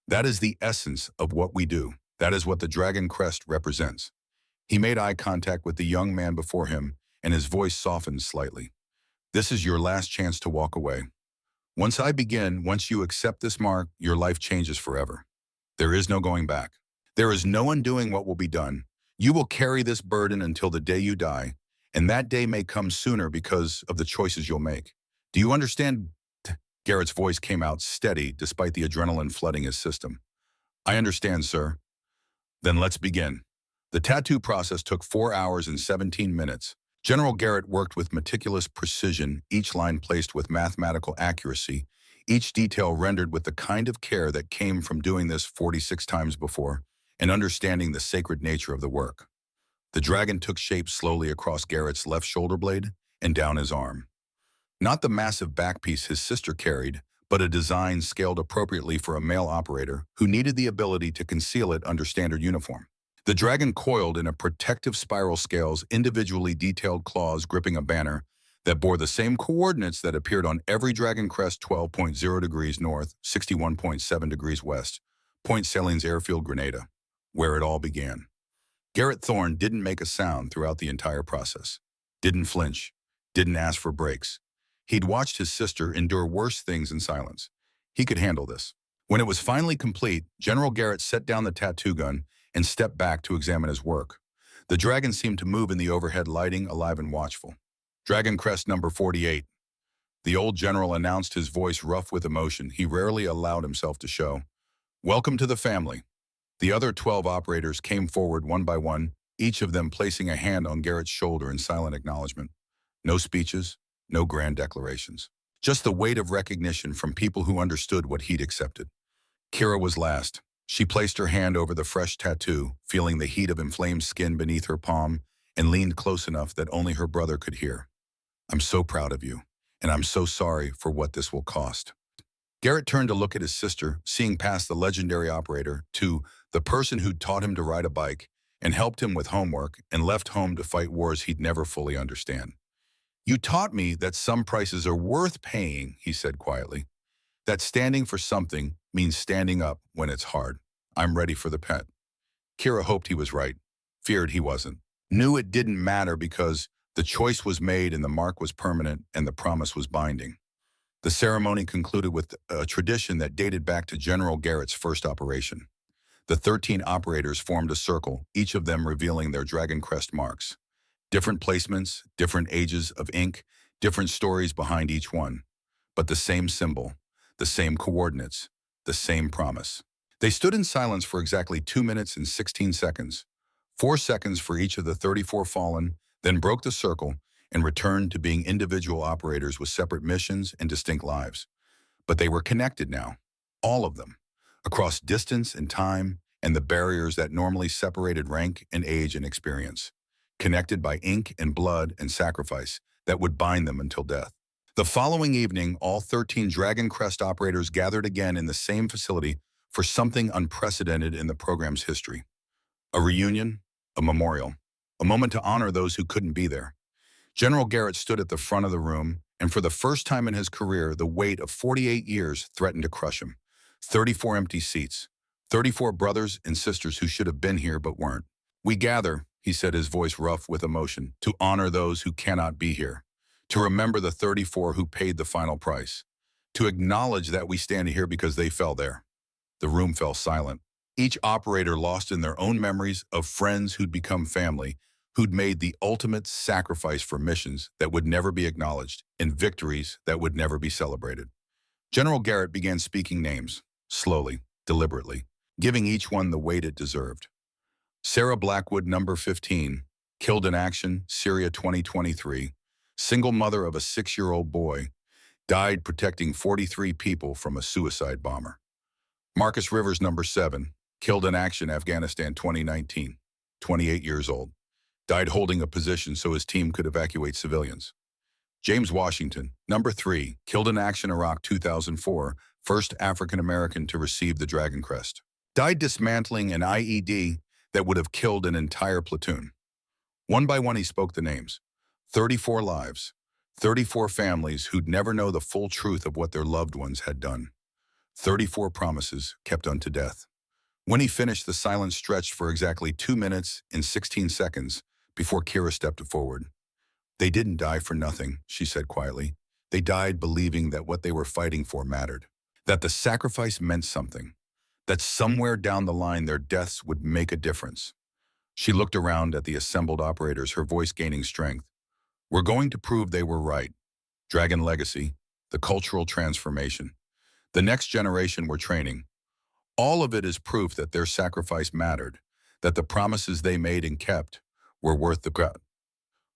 That is the essence of what we do. That is what the Dragon Crest represents. He made eye contact with the young man before him, and his voice softened slightly. This is your last chance to walk away. Once you accept this mark, your life changes forever. There is no going back. There is no undoing what will be done. You will carry this burden until the day you die, and that day may come sooner because of the choices you'll make. Do you understand? Garrett's voice came out steady despite the adrenaline flooding his system. I understand, sir. Then let's begin. The tattoo process took 4 hours and 17 minutes. General Garrett worked with meticulous precision, each line placed with mathematical accuracy, each detail rendered with the kind of care that came from doing this 46 times before and understanding the sacred nature of the work. The dragon took shape slowly across Garrett's left shoulder blade and down his arm. Not the massive backpiece his sister carried, but a design scaled appropriately for a male operator who needed the ability to conceal it under standard uniform. The dragon coiled in a protective spiral scales, individually detailed claws gripping a banner that bore the same coordinates that appeared on every Dragon Crest 12.0 degrees north, 61.7 degrees west, Point Salines Airfield, Grenada, where it all began. Garrett Thorne didn't make a sound throughout the entire process, didn't flinch, didn't ask for breaks. He'd watched his sister endure worse things in silence. He could handle this. When it was finally complete, General Garrett set down the tattoo gun and stepped back to examine his work. The dragon seemed to move in the overhead lighting, alive and watchful. Dragon Crest number 48. The old general announced, his voice rough with emotion he rarely allowed himself to show. Welcome to the family. The other 12 operators came forward one by one, each of them placing a hand on Garrett's shoulder in silent acknowledgement. No speeches, no grand declarations. Just the weight of recognition from people who understood what he'd accepted. Kira was last. She placed her hand over the fresh tattoo, feeling the heat of inflamed skin beneath her palm, and leaned close enough that only her brother could hear. I'm so proud of you, and I'm so sorry for what this will cost. Garrett turned to look at his sister, seeing past the legendary operator to the person who'd taught him to ride a bike and helped him with homework and left home to fight wars he'd never fully understand. You taught me that some prices are worth paying, he said quietly. That standing for something means standing up when it's hard. I'm ready for the pet. Kira hoped he was right, feared he wasn't, knew it didn't matter because the choice was made and the mark was permanent and the promise was binding. The ceremony concluded with a tradition that dated back to General Garrett's first operation. The 13 operators formed a circle, each of them revealing their Dragon Crest marks. Different placements, different ages of ink, different stories behind each one. But the same symbol, the same coordinates, the same promise. They stood in silence for exactly 2 minutes and 16 seconds, 4 seconds for each of the 34 fallen, then broke the circle and returned to being individual operators with separate missions and distinct lives. But they were connected now, all of them, across distance and time and the barriers that normally separated rank and age and experience, connected by ink and blood and sacrifice that would bind them until death. The following evening, all 13 Dragon Crest operators gathered again in the same facility for something unprecedented in the program's history. A reunion, a memorial, a moment to honor those who couldn't be there. General Garrett stood at the front of the room, and for the first time in his career, the weight of 48 years threatened to crush him. 34 empty seats, 34 brothers and sisters who should have been here but weren't. We gather, he said, his voice rough with emotion, to honor those who cannot be here, to remember the 34 who paid the final price, to acknowledge that we stand here because they fell there. The room fell silent. Each operator lost in their own memories of friends who'd become family, who'd made the ultimate sacrifice for missions that would never be acknowledged and victories that would never be celebrated. General Garrett began speaking names, slowly, deliberately, giving each one the weight it deserved. Sarah Blackwood, number 15, killed in action, Syria 2023. Single mother of a 6-year-old boy, died protecting 43 people from a suicide bomber. Marcus Rivers, number 7, killed in action, Afghanistan 2019. 28 years old, died holding a position so his team could evacuate civilians. James Washington, number 3, killed in action, Iraq 2004, first African-American to receive the Dragon Crest. Died dismantling an IED that would have killed an entire platoon. One by one he spoke the names. 34 lives, 34 families who'd never know the full truth of what their loved ones had done. 34 promises kept unto death. When he finished, the silence stretched for exactly 2 minutes and 16 seconds before Kira stepped forward. "They didn't die for nothing," she said quietly. "They died believing that what they were fighting for mattered, that the sacrifice meant something, that somewhere down the line their deaths would make a difference." She looked around at the assembled operators, her voice gaining strength. "We're going to prove they were right. Dragon legacy, the cultural transformation, the next generation we're training. All of it is proof that their sacrifice mattered, that the promises they made and kept were worth the cut."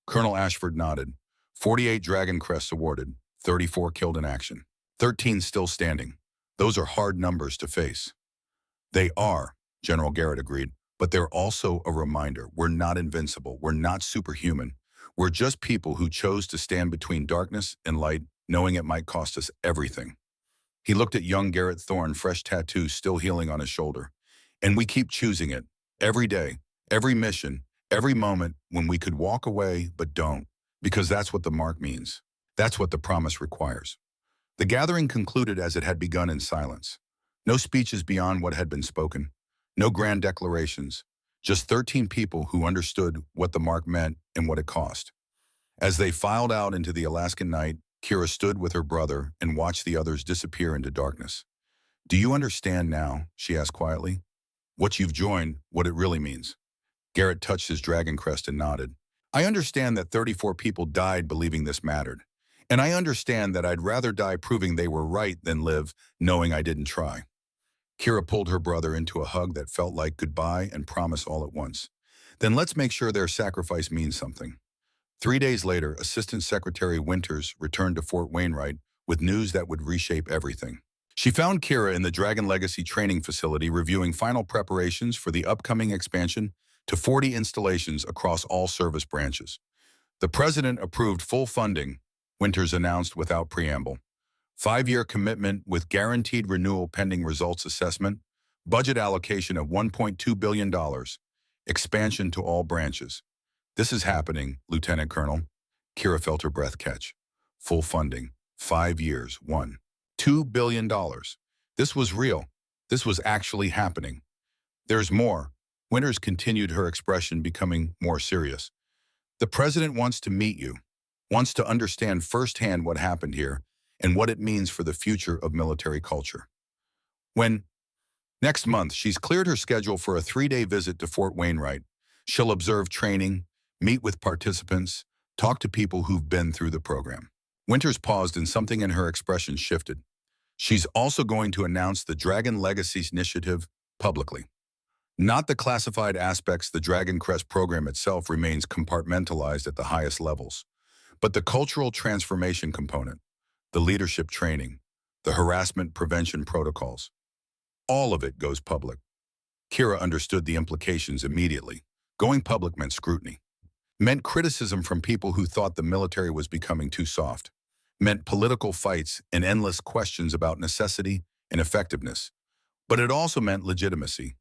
Colonel Ashford nodded. 48 Dragon Crests awarded, 34 killed in action, 13 still standing. Those are hard numbers to face. "They are," General Garrett agreed, "but they're also a reminder. We're not invincible. We're not superhuman. We're just people who chose to stand between darkness and light, knowing it might cost us everything." He looked at young Garrett Thorne, fresh tattoo still healing on his shoulder. "And we keep choosing it. Every day, every mission, every moment when we could walk away but don't, because that's what the mark means. That's what the promise requires." The gathering concluded as it had begun, in silence. No speeches beyond what had been spoken. No grand declarations. Just 13 people who understood what the mark meant and what it cost. As they filed out into the Alaskan night, Kira stood with her brother and watched the others disappear into darkness. "Do you understand now," she asked quietly, "what you've joined, what it really means?" Garrett touched his Dragon Crest and nodded. "I understand that 34 people died believing this mattered. And I understand that I'd rather die proving they were right than live knowing I didn't try." Kira pulled her brother into a hug that felt like goodbye and promise all at once. "Then let's make sure their sacrifice means something." 3 days later, Assistant Secretary Winters returned to Fort Wainwright with news that would reshape everything. She found Kira in the Dragon Legacy training facility reviewing final preparations for the upcoming expansion to 40 installations across all service branches. The President approved full funding, Winters announced without preamble. 5-year commitment with guaranteed renewal pending results assessment, budget allocation of $1.2 billion, expansion to all branches. "This is happening, Lieutenant Colonel." Kira felt her breath catch. Full funding, 5 years, $1.2 billion. This was real. This was actually happening. "There's more." Winters continued, her expression becoming more serious. "The President wants to meet you, wants to understand firsthand what happened here and what it means for the future of military culture. When Next month, she's cleared her schedule for a 3-day visit to Fort Wainwright. She'll observe training, meet with participants, talk to people who've been through the program." Winters paused and something in her expression shifted. "She's also going to announce the Dragon Legacy Initiative publicly. Not the classified aspects. The Dragon Crest program itself remains compartmentalized at the highest levels, but the cultural transformation component, the leadership training, the harassment prevention protocols, all of it goes public." Kira understood the implications immediately. Going public meant scrutiny, meant criticism from people who thought the military was becoming too soft, meant political fights and endless questions about necessity and effectiveness. But it also meant legitimacy,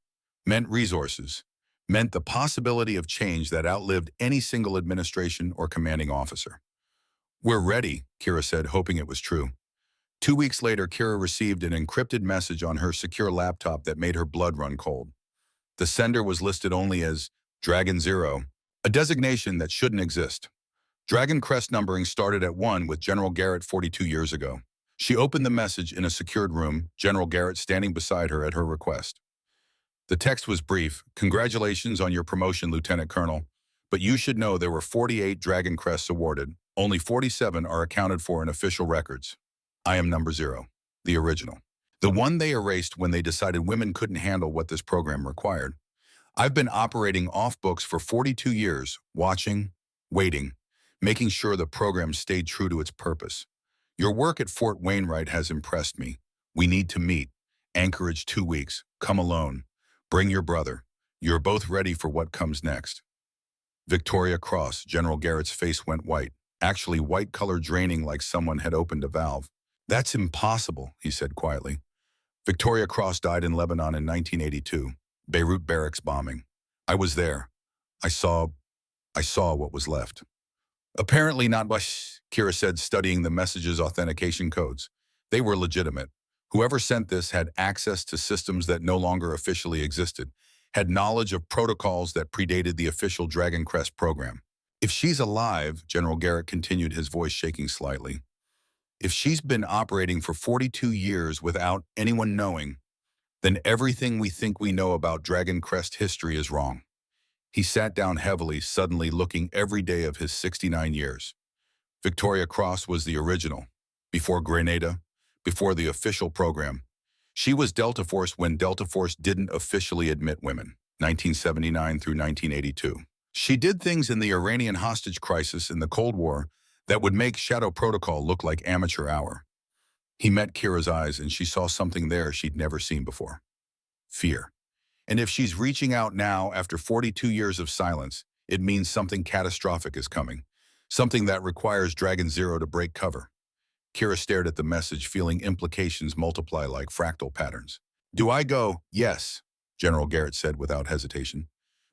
meant resources, meant the possibility of change that outlived any single administration or commanding officer. "We're ready," Kira said, hoping it was true. 2 weeks later, Kira received an encrypted message on her secure laptop that made her blood run cold. The sender was listed only as Dragon Zero, a designation that shouldn't exist. Dragon Crest numbering started at 1 with General Garrett 42 years ago. She opened the message in a secured room, General Garrett standing beside her at her request. The text was brief: "Congratulations on your promotion, Lieutenant Colonel, but you should know there were 48 Dragon Crests awarded. Only 47 are accounted for in official records. I am number 0, the original. The one they erased when they decided women couldn't handle what this program required. I've been operating off books for 42 years, watching, waiting, making sure the program stayed true to its purpose. Your work at Fort Wainwright has impressed me. We need to meet. Anchorage 2 weeks. Come alone. Bring your brother. You're both ready for what comes next. Victoria Cross. General Garrett's face went white. Actually, white color draining like someone had opened a valve. That's impossible, he said quietly. Victoria Cross died in Lebanon in 1982. Beirut barracks bombing. I was there. I saw what was left. Apparently not by, Kira said, studying the message's authentication codes. They were legitimate. Whoever sent this had access to systems that no longer officially existed, had knowledge of protocols that predated the official Dragon Crest program. If she's alive, General Garrett continued, his voice shaking slightly, if she's been operating for 42 years without anyone knowing, then everything we think we know about Dragon Crest history is wrong. He sat down heavily, suddenly looking every day of his 69 years. Victoria Cross was the original, before Grenada, before the official program. She was Delta Force when Delta Force didn't officially admit women, 1979 through 1982. She did things in the Iranian hostage crisis in the Cold War that would make Shadow Protocol look like amateur hour. He met Kira's eyes and she saw something there she'd never seen before. Fear. And if she's reaching out now after 42 years of silence, it means something catastrophic is coming. Something that requires Dragon Zero to break cover. Kira stared at the message, feeling implications multiply like fractal patterns. Do I go? Yes, General Garrett said without hesitation.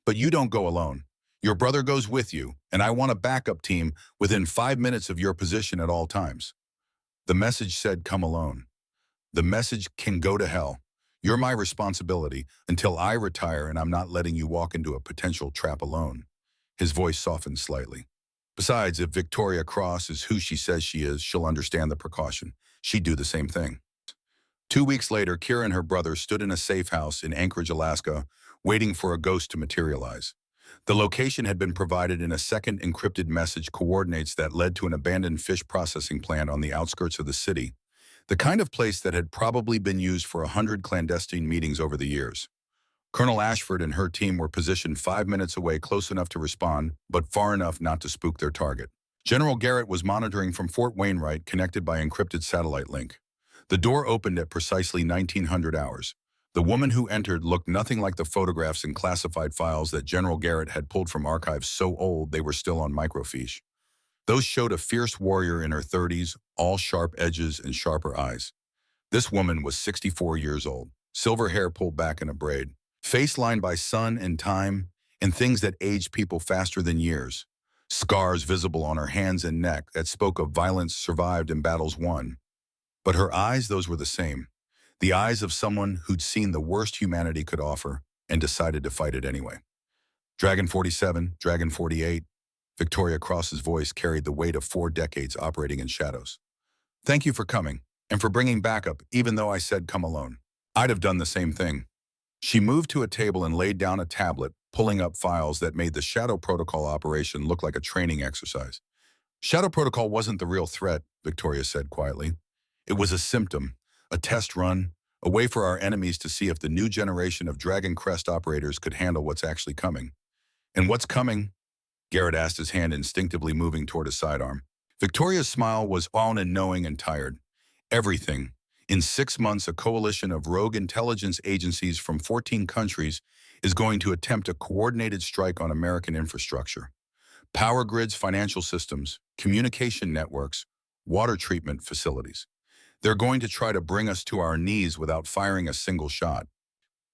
But you don't go alone. Your brother goes with you, and I want a backup team within 5 minutes of your position at all times. The message said, come alone. The message can go to hell. You're my responsibility until I retire, and I'm not letting you walk into a potential trap alone. His voice softened slightly. Besides, if Victoria Cross is who she says she is, she'll understand the precaution. She'd do the same thing. 2 weeks later, Kira and her brother stood in a safe house in Anchorage, Alaska, waiting for a ghost to materialize. The location had been provided in a second encrypted message coordinates that led to an abandoned fish processing plant on the outskirts of the city, the kind of place that had probably been used for 100 clandestine meetings over the years. Colonel Ashford and her team were positioned 5 minutes away, close enough to respond, but far enough not to spook their target. General Garrett was monitoring from Fort Wainwright, connected by encrypted satellite link. The door opened at precisely 1900 hours. The woman who entered looked nothing like the photographs and classified files that General Garrett had pulled from archives so old they were still on microfiche. Those showed a fierce warrior in her 30s, all sharp edges and sharper eyes. This woman was 64 years old, silver hair pulled back in a braid, face lined by sun and time and things that aged people faster than years, scars visible on her hands and neck that spoke of violence survived and battles won. But her eyes, those were the same. The eyes of someone who'd seen the worst humanity could offer and decided to fight it anyway. Dragon 47, Dragon 48, Victoria Cross's voice carried the weight of 4 decades operating in shadows. Thank you for coming, and for bringing backup, even though I said come alone. I'd have done the same thing. She moved to a table and laid down a tablet, pulling up files that made the Shadow Protocol operation look like a training exercise. Shadow Protocol wasn't the real threat, Victoria said quietly. It was a symptom, a test run, a way for our enemies to see if the new generation of Dragon Crest operators could handle what's actually coming. And what's coming? Garrett asked, his hand instinctively moving toward his sidearm. Victoria's smile was on and knowing and tired. Everything. In 6 months, a coalition of rogue intelligence agencies from 14 countries is going to attempt a coordinated strike on American infrastructure. Power grids, financial systems, communication networks, water treatment facilities. They're going to try to bring us to our knees without firing a single shot.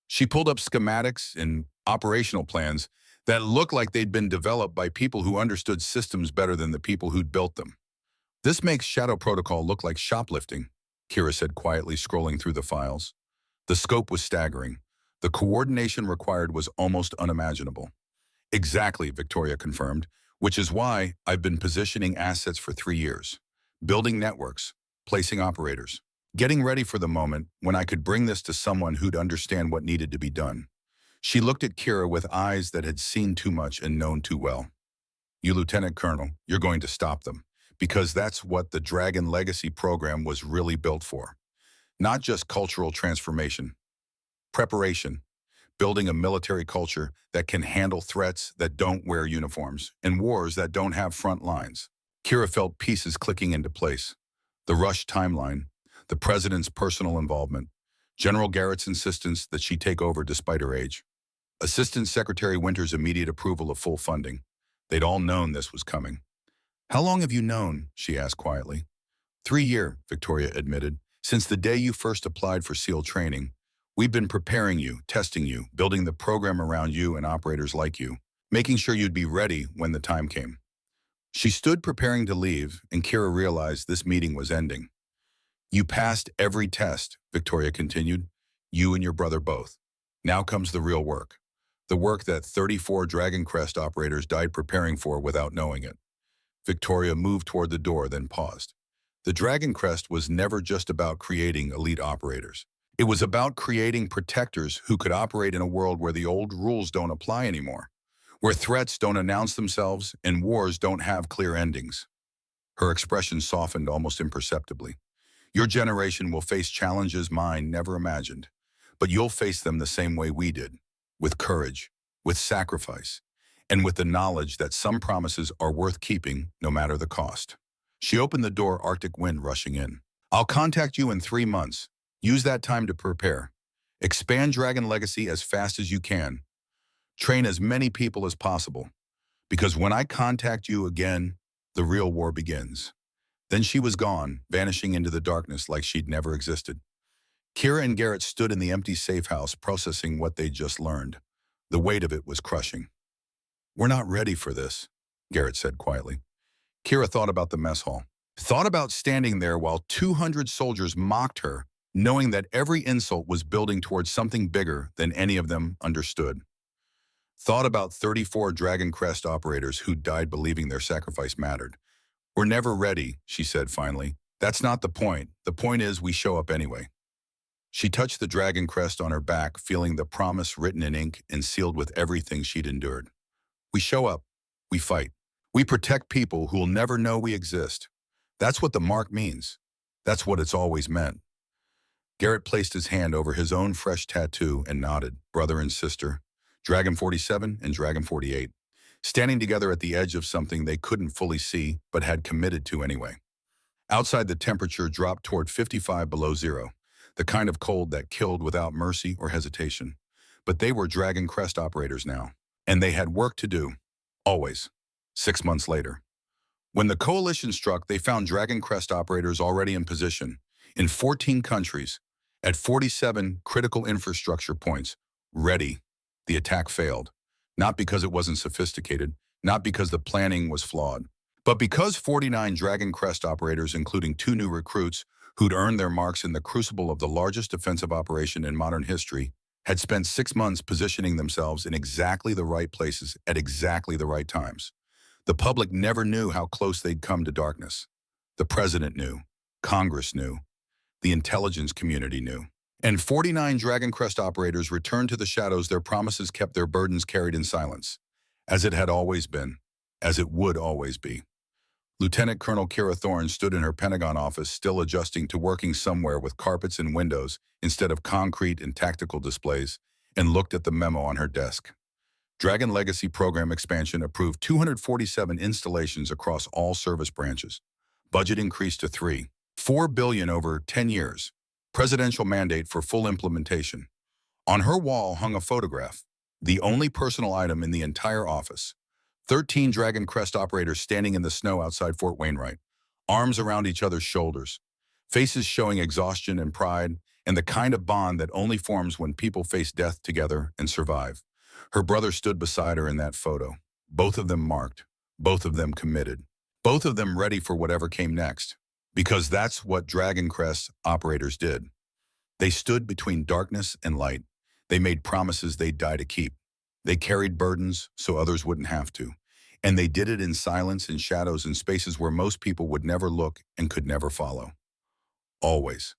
She pulled up schematics and operational plans that looked like they'd been developed by people who understood systems better than the people who'd built them. This makes Shadow Protocol look like shoplifting, Kira said quietly, scrolling through the files. The scope was staggering. The coordination required was almost unimaginable. Exactly, Victoria confirmed, which is why I've been positioning assets for 3 years, building networks, placing operators, getting ready for the moment when I could bring this to someone who'd understand what needed to be done. She looked at Kira with eyes that had seen too much and known too well. You, Lieutenant Colonel, you're going to stop them, because that's what the Dragon Legacy program was really built for. Not just cultural transformation. Preparation. building a military culture that can handle threats that don't wear uniforms and wars that don't have front lines. Kira felt pieces clicking into place. The rushed timeline, the president's personal involvement, General Garrett's insistence that she take over despite her age, Assistant Secretary Winter's immediate approval of full funding. They'd all known this was coming. "How long have you known?" she asked quietly. 3 years, Victoria admitted. "Since the day you first applied for SEAL training. We've been preparing you, testing you, building the program around you and operators like you, making sure you'd be ready when the time came." She stood preparing to leave, and Kira realized this meeting was ending. "You passed every test," Victoria continued. "You and your brother both. Now comes the real work. The work that 34 Dragon Crest operators died preparing for without knowing it." Victoria moved toward the door, then paused. The Dragon Crest was never just about creating elite operators. It was about creating protectors who could operate in a world where the old rules don't apply anymore, where threats don't announce themselves and wars don't have clear endings. Her expression softened almost imperceptibly. "Your generation will face challenges mine never imagined, but you'll face them the same way we did, with courage, with sacrifice, and with the knowledge that some promises are worth keeping no matter the cost." She opened the door, Arctic wind rushing in. "I'll contact you in 3 months. Use that time to prepare. Expand Dragon Legacy as fast as you can. Train as many people as possible. Because when I contact you again, the real war begins." Then she was gone, vanishing into the darkness like she'd never existed. Kira and Garrett stood in the empty safe house processing what they'd just learned. The weight of it was crushing. "We're not ready for this," Garrett said quietly. Kira thought about the mess hall. Thought about standing there while 200 soldiers mocked her, knowing that every insult was building towards something bigger than any of them understood. Thought about 34 Dragon Crest operators who died believing their sacrifice mattered. "We're never ready," she said finally. "That's not the point. The point is we show up anyway." She touched the Dragon Crest on her back, feeling the promise written in ink and sealed with everything she'd endured. "We show up. We fight. We protect people who'll never know we exist. That's what the mark means. That's what it's always meant." Garrett placed his hand over his own fresh tattoo and nodded. Brother and sister, Dragon 47 and Dragon 48, standing together at the edge of something they couldn't fully see but had committed to anyway. Outside, the temperature dropped toward 55 below zero, the kind of cold that killed without mercy or hesitation. But they were Dragon Crest operators now, and they had work to do. Always. 6 months later. When the coalition struck, they found Dragon Crest operators already in position, in 14 countries, at 47 critical infrastructure points, ready. The attack failed, not because it wasn't sophisticated, not because the planning was flawed, but because 49 Dragon Crest operators, including 2 new recruits who'd earned their marks in the crucible of the largest defensive operation in modern history, had spent 6 months positioning themselves in exactly the right places at exactly the right times. The public never knew how close they'd come to darkness. The president knew. Congress knew. The intelligence community knew. And 49 Dragon Crest operators returned to the shadows. Their promises kept, their burdens carried in silence, as it had always been, as it would always be. Lieutenant Colonel Kira Thorne stood in her Pentagon office, still adjusting to working somewhere with carpets and windows instead of concrete and tactical displays, and looked at the memo on her desk. Dragon Legacy Program Expansion approved 247 installations across all service branches. Budget increased to $4 billion over 10 years. Presidential mandate for full implementation. On her wall hung a photograph, the only personal item in the entire office. 13 Dragon Crest operators standing in the snow outside Fort Wainwright, arms around each other's shoulders, faces showing exhaustion and pride, and the kind of bond that only forms when people face death together and survive. Her brother stood beside her in that photo. Both of them marked, both of them committed, both of them ready for whatever came next. Because that's what Dragon Crest operators did. They stood between darkness and light. They made promises they'd die to keep. They carried burdens so others wouldn't have to. And they did it in silence, in shadows, in spaces where most people would never look and could never follow. Always.